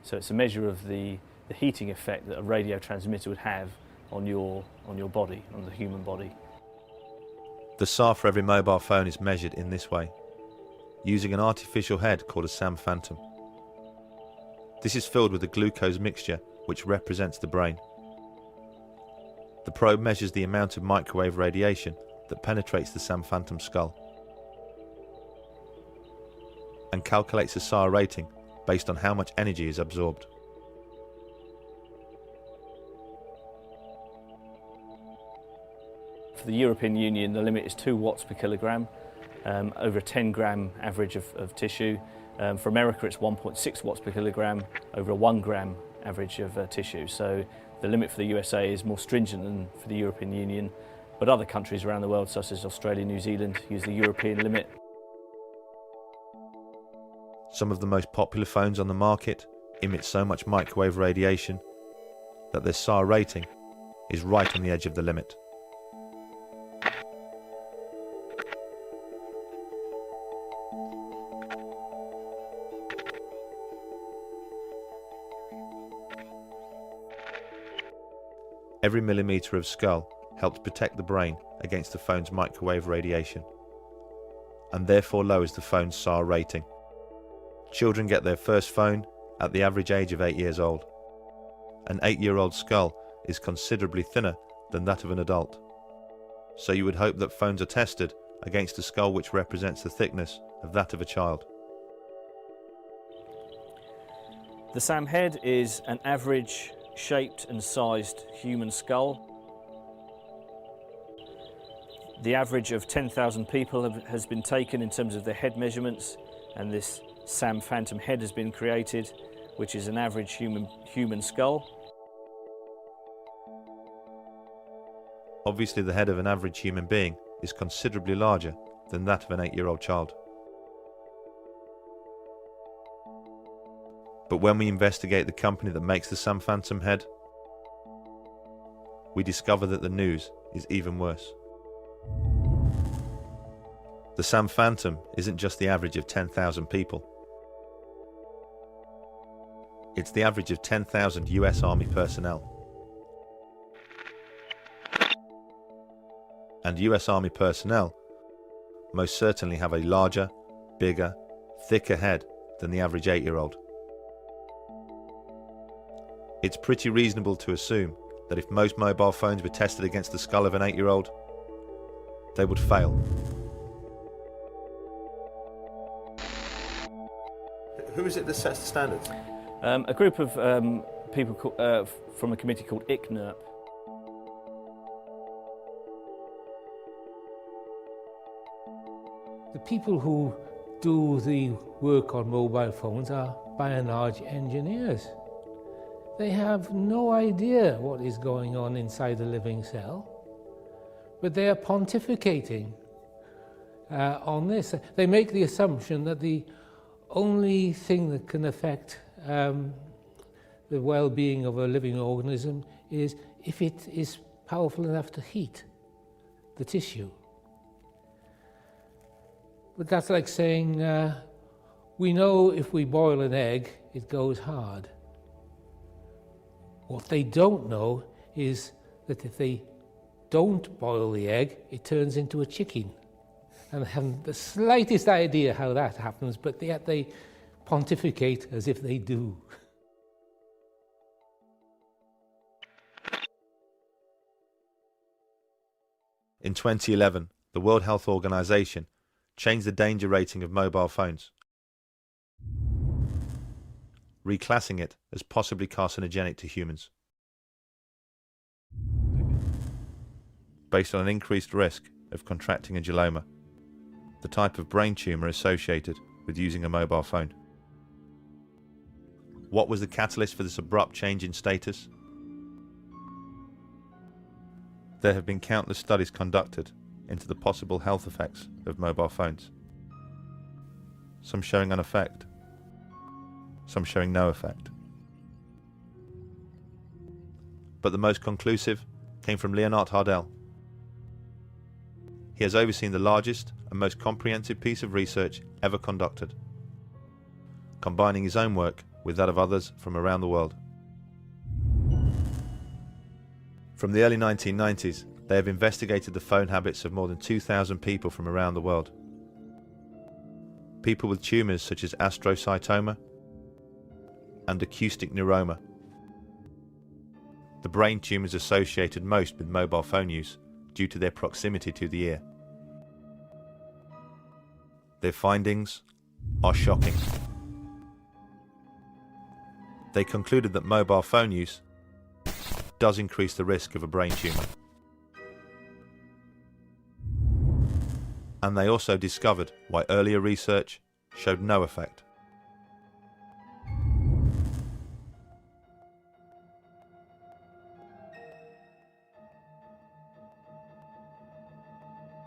So it's a measure of the heating effect that a radio transmitter would have on your body, on the human body. The SAR for every mobile phone is measured in this way, using an artificial head called a SAM phantom. This is filled with a glucose mixture which represents the brain. The probe measures the amount of microwave radiation that penetrates the SAM phantom skull and calculates a SAR rating based on how much energy is absorbed. For the European Union, the limit is 2 watts per kilogram over a 10-gram average of tissue. For America, it's 1.6 watts per kilogram over a 1-gram average of tissue. So the limit for the USA is more stringent than for the European Union, but other countries around the world, such as Australia and New Zealand, use the European limit. Some of the most popular phones on the market emit so much microwave radiation that their SAR rating is right on the edge of the limit. Every millimetre of skull helps protect the brain against the phone's microwave radiation, and therefore lowers the phone's SAR rating. Children get their first phone at the average age of 8 years old. An 8-year-old skull is considerably thinner than that of an adult, so you would hope that phones are tested against a skull which represents the thickness of that of a child. The SAM head is an average shaped and sized human skull. The average of 10,000 people has been taken in terms of their head measurements, and this SAM phantom head has been created, which is an average human skull. Obviously, the head of an average human being is considerably larger than that of an 8-year-old child. But when we investigate the company that makes the SAM phantom head, we discover that the news is even worse. The SAM phantom isn't just the average of 10,000 people. It's the average of 10,000 US Army personnel. And US Army personnel most certainly have a larger, bigger, thicker head than the average 8-year-old. It's pretty reasonable to assume that if most mobile phones were tested against the skull of an 8-year-old, they would fail. Who is it that sets the standards? A group of people from a committee called ICNIRP. The people who do the work on mobile phones are, by and large, engineers. They have no idea what is going on inside the living cell, but they are pontificating on this. They make the assumption that the only thing that can affect the well-being of a living organism is if it is powerful enough to heat the tissue. But that's like saying, we know if we boil an egg, it goes hard. What they don't know is that if they don't boil the egg, it turns into a chicken. And they haven't the slightest idea how that happens, but yet they pontificate as if they do. In 2011, the World Health Organization changed the danger rating of mobile phones, reclassing it as possibly carcinogenic to humans, based on an increased risk of contracting a glioma, the type of brain tumour associated with using a mobile phone. What was the catalyst for this abrupt change in status? There have been countless studies conducted into the possible health effects of mobile phones, some showing an effect, some showing no effect. But the most conclusive came from Leonard Hardell. He has overseen the largest and most comprehensive piece of research ever conducted, combining his own work with that of others from around the world. From the early 1990s, they have investigated the phone habits of more than 2,000 people from around the world. People with tumours such as astrocytoma and acoustic neuroma, the brain tumours associated most with mobile phone use due to their proximity to the ear. Their findings are shocking. They concluded that mobile phone use does increase the risk of a brain tumour. And they also discovered why earlier research showed no effect.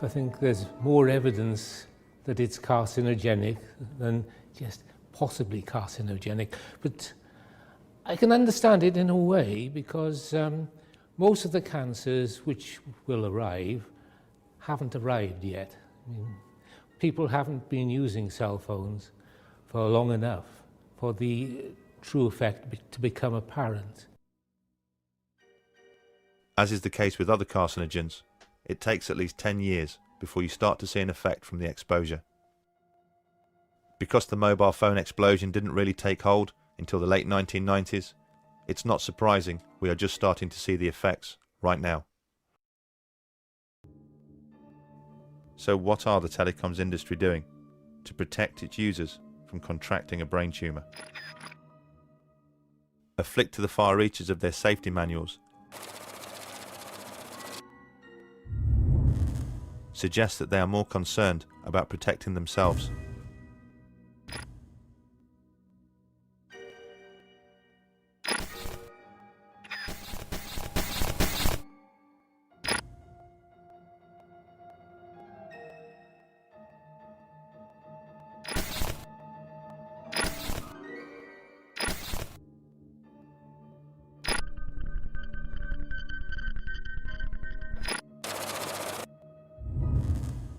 I think there's more evidence that it's carcinogenic than just possibly carcinogenic. But I can understand it in a way because most of the cancers which will arrive haven't arrived yet. I mean, people haven't been using cell phones for long enough for the true effect to become apparent. As is the case with other carcinogens, it takes at least 10 years before you start to see an effect from the exposure. Because the mobile phone explosion didn't really take hold until the late 1990s, it's not surprising we are just starting to see the effects right now. So what are the telecoms industry doing to protect its users from contracting a brain tumour? A flick to the far reaches of their safety manuals suggests that they are more concerned about protecting themselves.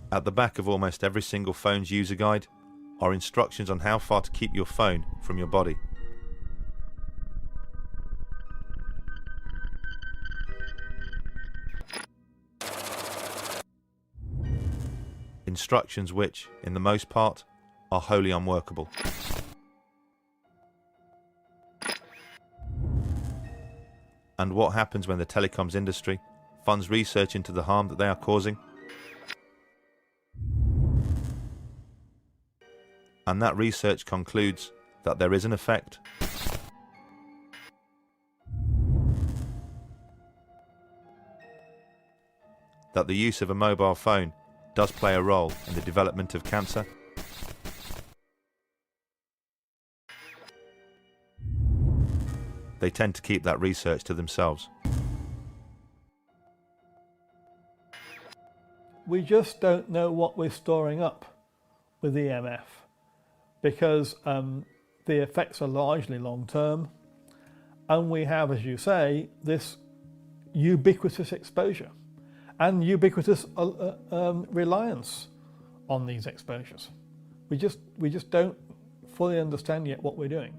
At the back of almost every single phone's user guide are instructions on how far to keep your phone from your body. Instructions which, in the most part, are wholly unworkable. And what happens when the telecoms industry funds research into the harm that they are causing? And that research concludes that there is an effect. That the use of a mobile phone does play a role in the development of cancer. They tend to keep that research to themselves. We just don't know what we're storing up with EMF, because the effects are largely long-term, and we have, as you say, this ubiquitous exposure and ubiquitous reliance on these exposures. We just don't fully understand yet what we're doing.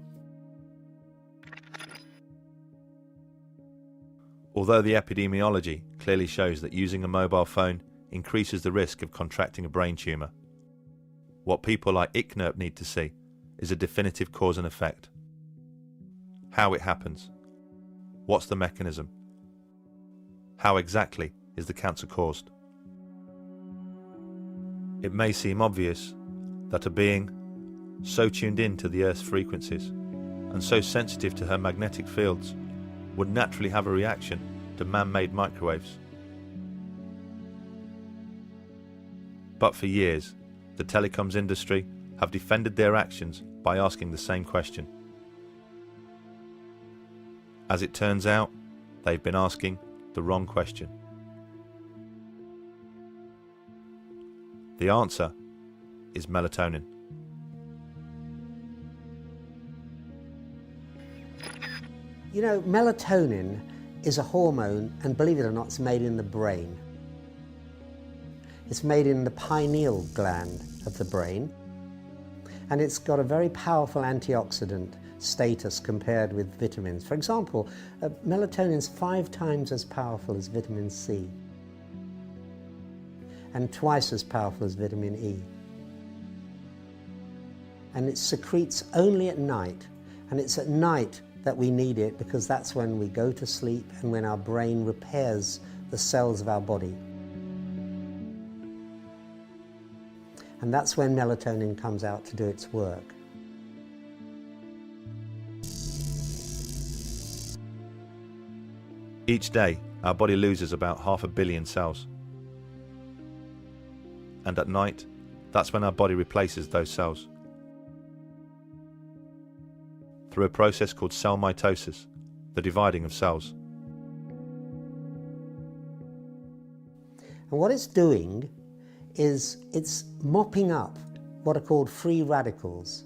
Although the epidemiology clearly shows that using a mobile phone increases the risk of contracting a brain tumour, what people like ICNIRP need to see is a definitive cause and effect. How it happens. What's the mechanism? How exactly is the cancer caused? It may seem obvious that a being so tuned in to the Earth's frequencies and so sensitive to her magnetic fields would naturally have a reaction to man-made microwaves. But for years, the telecoms industry have defended their actions by asking the same question. As it turns out, they've been asking the wrong question. The answer is melatonin. You know, melatonin is a hormone, and believe it or not, it's made in the brain. It's made in the pineal gland of the brain, and it's got a very powerful antioxidant status compared with vitamins. For example, melatonin is 5 times as powerful as vitamin C and twice as powerful as vitamin E. And it secretes only at night, and it's at night that we need it because that's when we go to sleep and when our brain repairs the cells of our body. And that's when melatonin comes out to do its work. Each day, our body loses about 500 million cells. And at night, that's when our body replaces those cells. Through a process called cell mitosis, the dividing of cells. And what it's doing is it's mopping up what are called free radicals.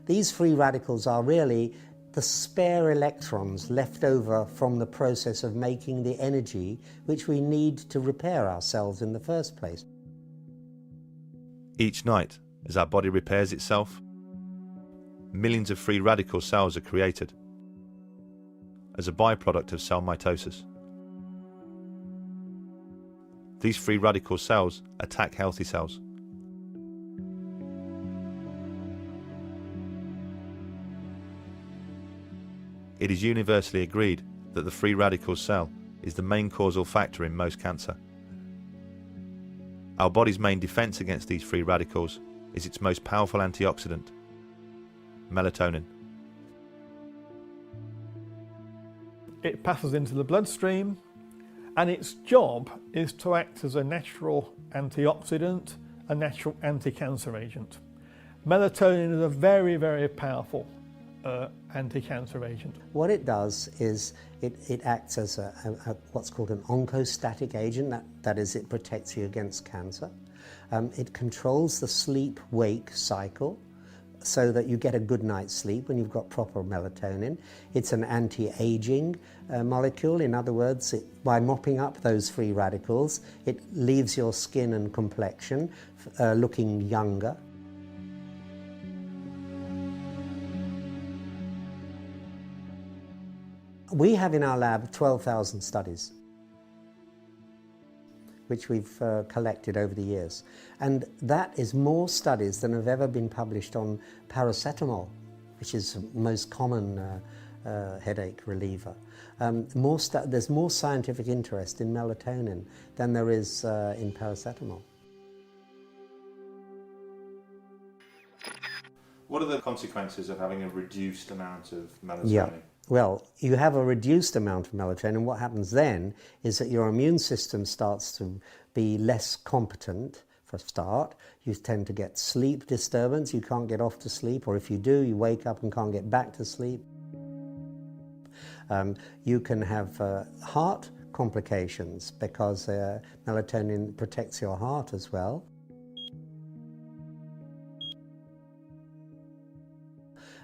These free radicals are really the spare electrons left over from the process of making the energy which we need to repair ourselves in the first place. Each night, as our body repairs itself, millions of free radical cells are created as a byproduct of cell mitosis. These free radical cells attack healthy cells. It is universally agreed that the free radical cell is the main causal factor in most cancer. Our body's main defense against these free radicals is its most powerful antioxidant, melatonin. It passes into the bloodstream, And its job is to act as a natural antioxidant, a natural anti-cancer agent. Melatonin is a very, very powerful anti-cancer agent. What it does is it acts as what's called an oncostatic agent, that is, it protects you against cancer. It controls the sleep-wake cycle so that you get a good night's sleep when you've got proper melatonin. It's an anti-aging molecule. In other words, by mopping up those free radicals, it leaves your skin and complexion looking younger. We have in our lab 12,000 studies, which we've collected over the years. And that is more studies than have ever been published on paracetamol, which is the most common headache reliever. There's more scientific interest in melatonin than there is in paracetamol. What are the consequences of having a reduced amount of melatonin? Yeah. Well, you have a reduced amount of melatonin. What happens then is that your immune system starts to be less competent for a start. You tend to get sleep disturbance. You can't get off to sleep, or if you do, you wake up and can't get back to sleep. You can have heart complications because melatonin protects your heart as well.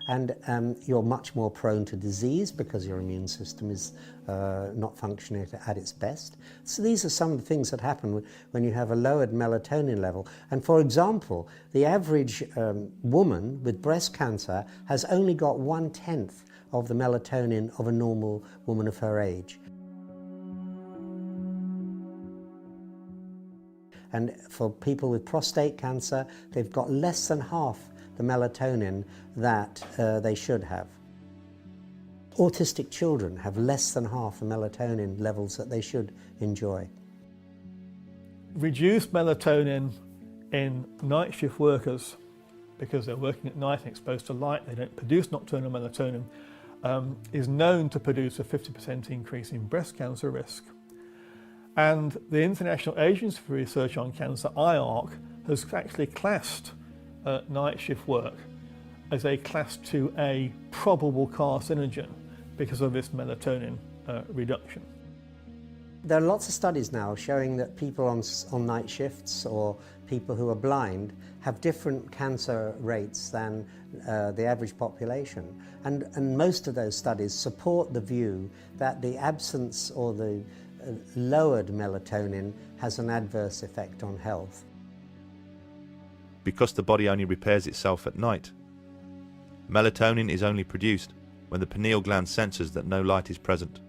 And you're much more prone to disease because your immune system is not functioning at its best. So these are some of the things that happen when you have a lowered melatonin level. And for example, the average woman with breast cancer has only got 1/10 of the melatonin of a normal woman of her age. And for people with prostate cancer, they've got less than half the melatonin that they should have. Autistic children have less than half the melatonin levels that they should enjoy. Reduced melatonin in night shift workers, because they're working at night and exposed to light, they don't produce nocturnal melatonin, is known to produce a 50% increase in breast cancer risk. And the International Agency for Research on Cancer, IARC, has actually classed night shift work as a class 2A probable carcinogen because of this melatonin reduction. There are lots of studies now showing that people on night shifts or people who are blind have different cancer rates than the average population. And most of those studies support the view that the absence or the lowered melatonin has an adverse effect on health. Because the body only repairs itself at night, melatonin is only produced when the pineal gland senses that no light is present.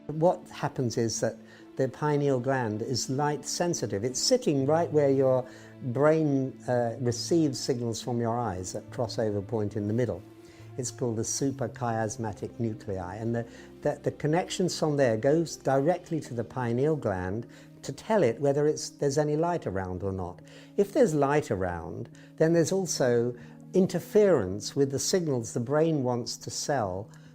What happens is that the pineal gland is light sensitive. It's sitting right where your brain receives signals from your eyes at crossover point in the middle. It's called the suprachiasmatic nuclei, and the connections from there goes directly to the pineal gland to tell it whether there's any light around or not. If there's light around, then there's also interference with the signals the brain wants to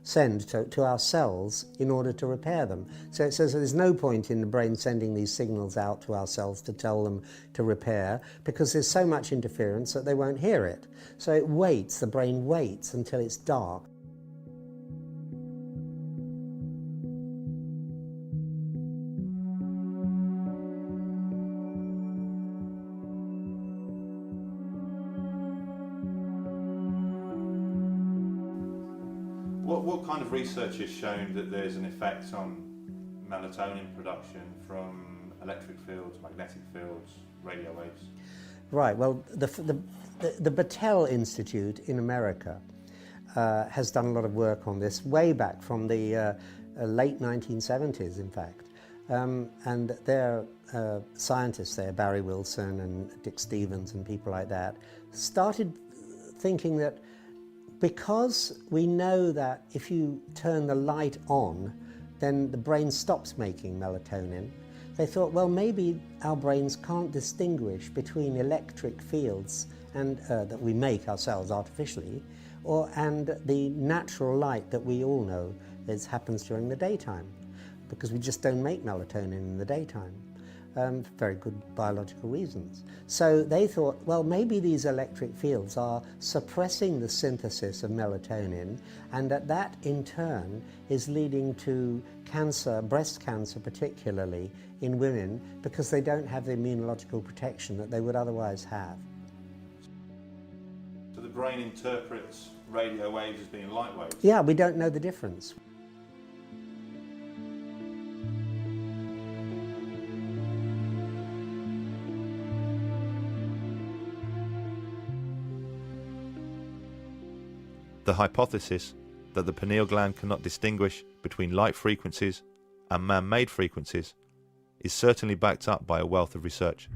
send to our cells in order to repair them. So it says there's no point in the brain sending these signals out to our cells to tell them to repair, because there's so much interference that they won't hear it. So it waits, the brain waits until it's dark. What kind of research has shown that there's an effect on melatonin production from electric fields, magnetic fields, radio waves? Right, well, the Battelle Institute in America has done a lot of work on this way back from the late 1970s, in fact. And their scientists there, Barry Wilson and Dick Stevens and people like that, started thinking that because we know that if you turn the light on, then the brain stops making melatonin, they thought, well, maybe our brains can't distinguish between electric fields and that we make ourselves artificially, and the natural light that we all know It happens during the daytime because we just don't make melatonin in the daytime. For very good biological reasons. So they thought, well, maybe these electric fields are suppressing the synthesis of melatonin, and that in turn is leading to cancer, breast cancer particularly, in women because they don't have the immunological protection that they would otherwise have. So the brain interprets radio waves as being light waves? Yeah, we don't know the difference. The hypothesis that the pineal gland cannot distinguish between light frequencies and man-made frequencies is certainly backed up by a wealth of research.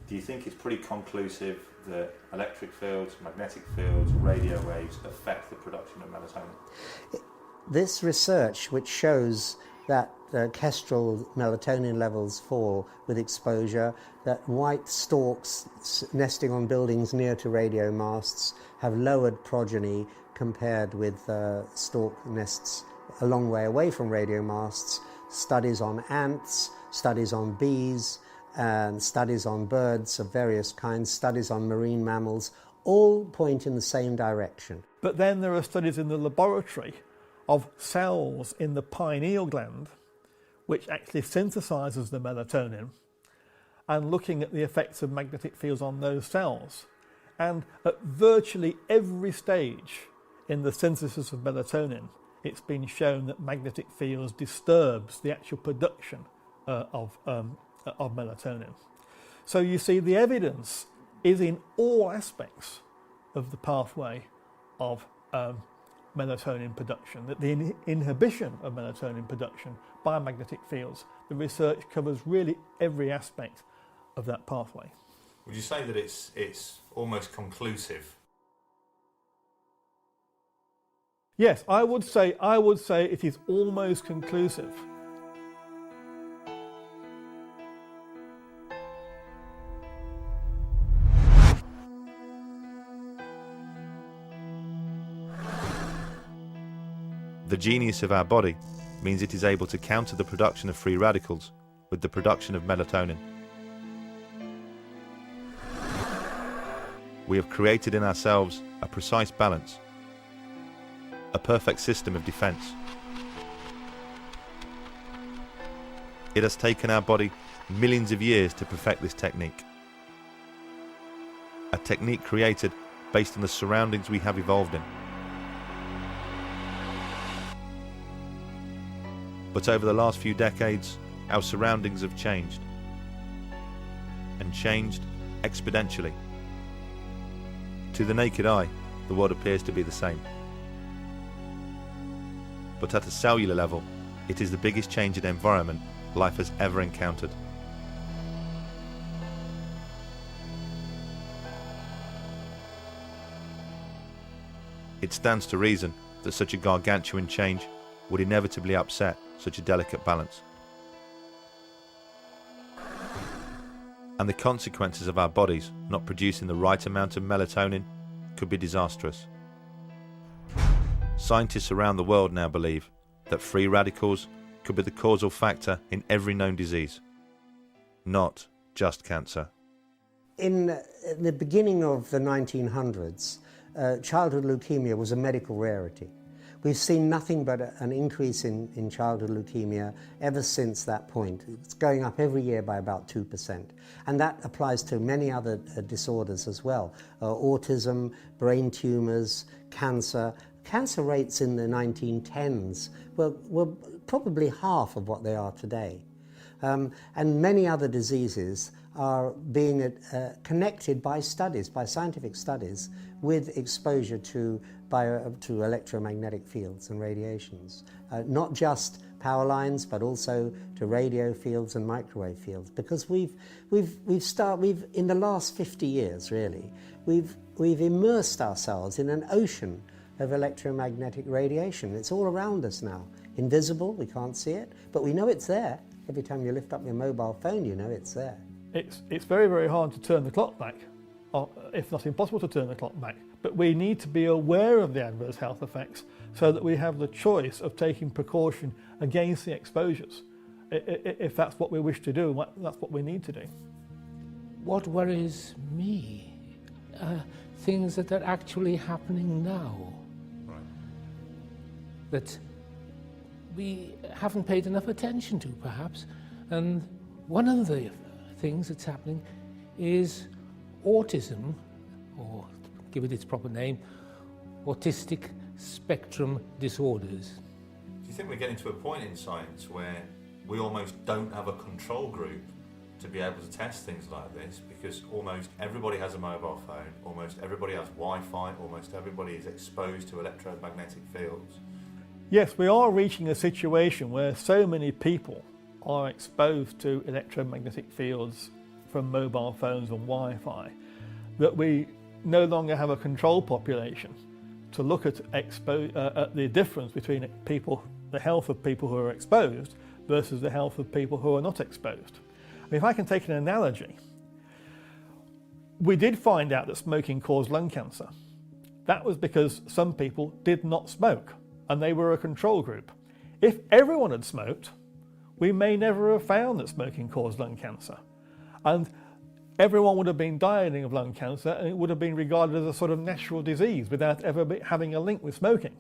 Do you think it's pretty conclusive that electric fields, magnetic fields, radio waves affect the production of melatonin? This research, which shows that kestrel melatonin levels fall with exposure, that white storks nesting on buildings near to radio masts have lowered progeny compared with stork nests a long way away from radio masts, studies on ants, studies on bees, and studies on birds of various kinds, studies on marine mammals, all point in the same direction. But then there are studies in the laboratory of cells in the pineal gland which actually synthesizes the melatonin, and looking at the effects of magnetic fields on those cells. And at virtually every stage in the synthesis of melatonin, it's been shown that magnetic fields disturbs the actual production of melatonin. So you see, the evidence is in all aspects of the pathway of melatonin production, that the inhibition of melatonin production by magnetic fields, the research covers really every aspect of that pathway. Would you say that it's almost conclusive? Yes, I would say it is almost conclusive. The genius of our body means it is able to counter the production of free radicals with the production of melatonin. We have created in ourselves a precise balance, a perfect system of defense. It has taken our body millions of years to perfect this technique. A technique created based on the surroundings we have evolved in. But over the last few decades, our surroundings have changed, and changed exponentially. To the naked eye, the world appears to be the same. But at a cellular level, it is the biggest change in environment life has ever encountered. It stands to reason that such a gargantuan change would inevitably upset such a delicate balance. And the consequences of our bodies not producing the right amount of melatonin could be disastrous. Scientists around the world now believe that free radicals could be the causal factor in every known disease, not just cancer. In the beginning of the 1900s, childhood leukemia was a medical rarity. we've seen nothing but an increase in childhood leukemia ever since that point. It's going up every year by about 2%. And that applies to many other disorders as well. Autism, brain tumours, cancer. Cancer rates in the 1910s were probably half of what they are today. And many other diseases are being connected by studies, by scientific studies, with exposure to electromagnetic fields and radiations. Not just power lines, but also to radio fields and microwave fields. Because we've in the last 50 years, really, we've immersed ourselves in an ocean of electromagnetic radiation. It's all around us now. Invisible, we can't see it, but we know it's there. Every time you lift up your mobile phone, you know it's there. It's very, very hard to turn the clock back, or if not impossible to turn the clock back, but we need to be aware of the adverse health effects so that we have the choice of taking precaution against the exposures. If that's what we wish to do, that's what we need to do. What worries me are things that are actually happening now. Right. That we haven't paid enough attention to, perhaps. And one of the things that's happening is autism, or to give it its proper name, autistic spectrum disorders. Do you think we're getting to a point in science where we almost don't have a control group to be able to test things like this, because almost everybody has a mobile phone, almost everybody has Wi-Fi, almost everybody is exposed to electromagnetic fields? Yes, we are reaching a situation where so many people are exposed to electromagnetic fields from mobile phones and Wi-Fi that we no longer have a control population to look at the difference between the health of people who are exposed versus the health of people who are not exposed. I mean, if I can take an analogy, we did find out that smoking caused lung cancer. That was because some people did not smoke, and they were a control group. If everyone had smoked, we may never have found that smoking caused lung cancer. And everyone would have been dying of lung cancer, and it would have been regarded as a sort of natural disease without ever having a link with smoking.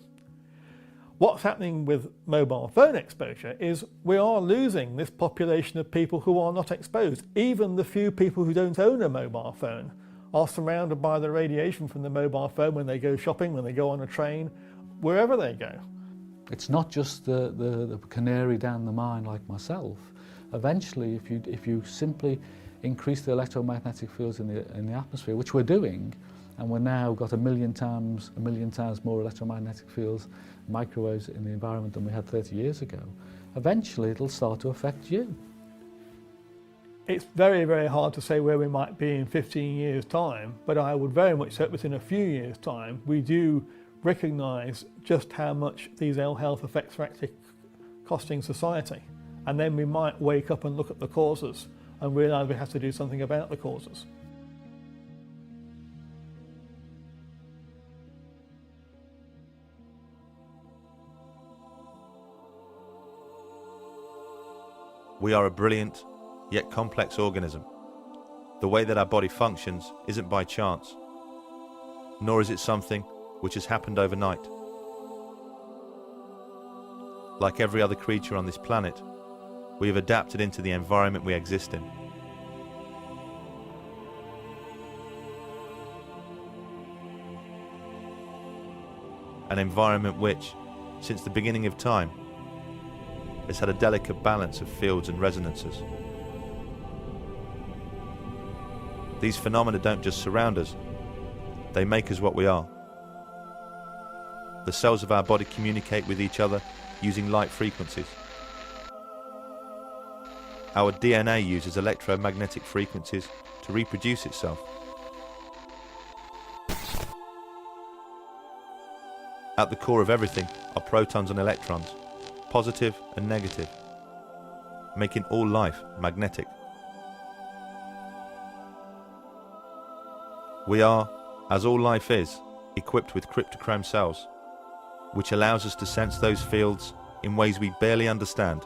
What's happening with mobile phone exposure is we are losing this population of people who are not exposed. Even the few people who don't own a mobile phone are surrounded by the radiation from the mobile phone when they go shopping, when they go on a train, wherever they go. It's not just the canary down the mine like myself. Eventually, if you simply increase the electromagnetic fields in the atmosphere, which we're doing, and we're now got a million times more electromagnetic fields, microwaves in the environment than we had 30 years ago, eventually it'll start to affect you. It's very, very hard to say where we might be in 15 years' time, but I would very much hope that in a few years' time we do recognise just how much these ill health effects are actually costing society. And then we might wake up and look at the causes and realise we have to do something about the causes. We are a brilliant, yet complex organism. The way that our body functions isn't by chance, nor is it something which has happened overnight. Like every other creature on this planet, we have adapted into the environment we exist in. An environment which, since the beginning of time, has had a delicate balance of fields and resonances. These phenomena don't just surround us, they make us what we are. The cells of our body communicate with each other using light frequencies. Our DNA uses electromagnetic frequencies to reproduce itself. At the core of everything are protons and electrons, positive and negative, making all life magnetic. We are, as all life is, equipped with cryptochrome cells, which allows us to sense those fields in ways we barely understand.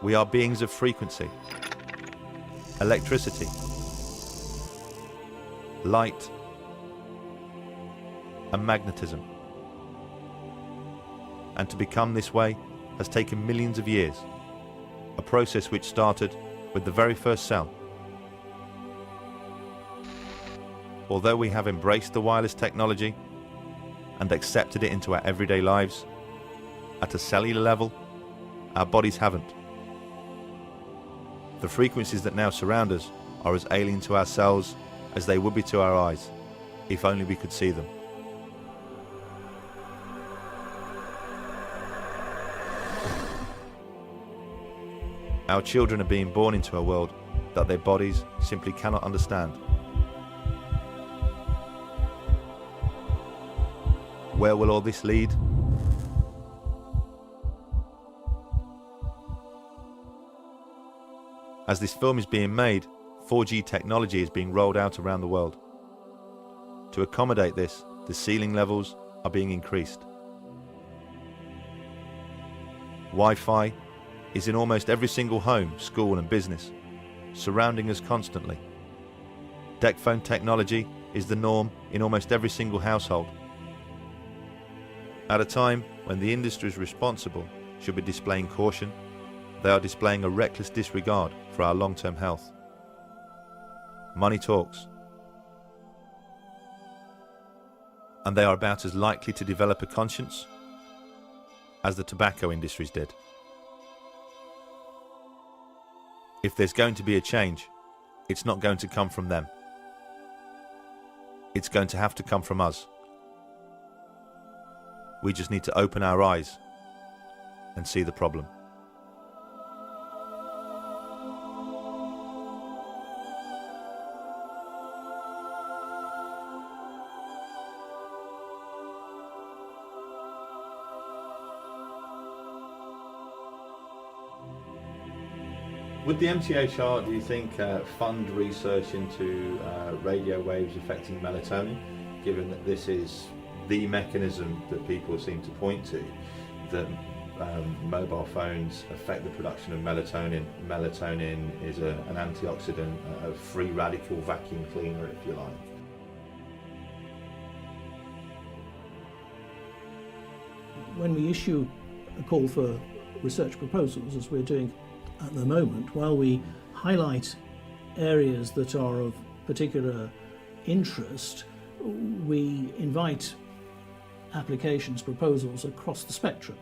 We are beings of frequency, electricity, light, and magnetism. And to become this way has taken millions of years, a process which started with the very first cell. Although we have embraced the wireless technology and accepted it into our everyday lives, at a cellular level, our bodies haven't. The frequencies that now surround us are as alien to our cells as they would be to our eyes, if only we could see them. Our children are being born into a world that their bodies simply cannot understand. Where will all this lead? As this film is being made, 4G technology is being rolled out around the world. To accommodate this, the ceiling levels are being increased. Wi-Fi is in almost every single home, school and business, surrounding us constantly. Deck phone technology is the norm in almost every single household. At a time when the industries responsible should be displaying caution, they are displaying a reckless disregard for our long-term health. Money talks. And they are about as likely to develop a conscience as the tobacco industries did. If there's going to be a change, it's not going to come from them. It's going to have to come from us. We just need to open our eyes and see the problem. Would the MTHR, do you think, fund research into radio waves affecting melatonin, given that this is the mechanism that people seem to point to, that mobile phones affect the production of melatonin? Melatonin is an antioxidant, a free radical vacuum cleaner, if you like. When we issue a call for research proposals, as we're doing at the moment, while we highlight areas that are of particular interest, we invite applications, proposals across the spectrum.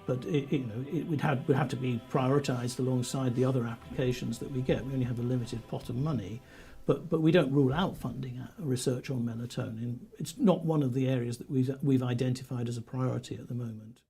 But it would have to be prioritised alongside the other applications that we get. We only have a limited pot of money, but we don't rule out funding research on melatonin. It's not one of the areas that we've identified as a priority at the moment.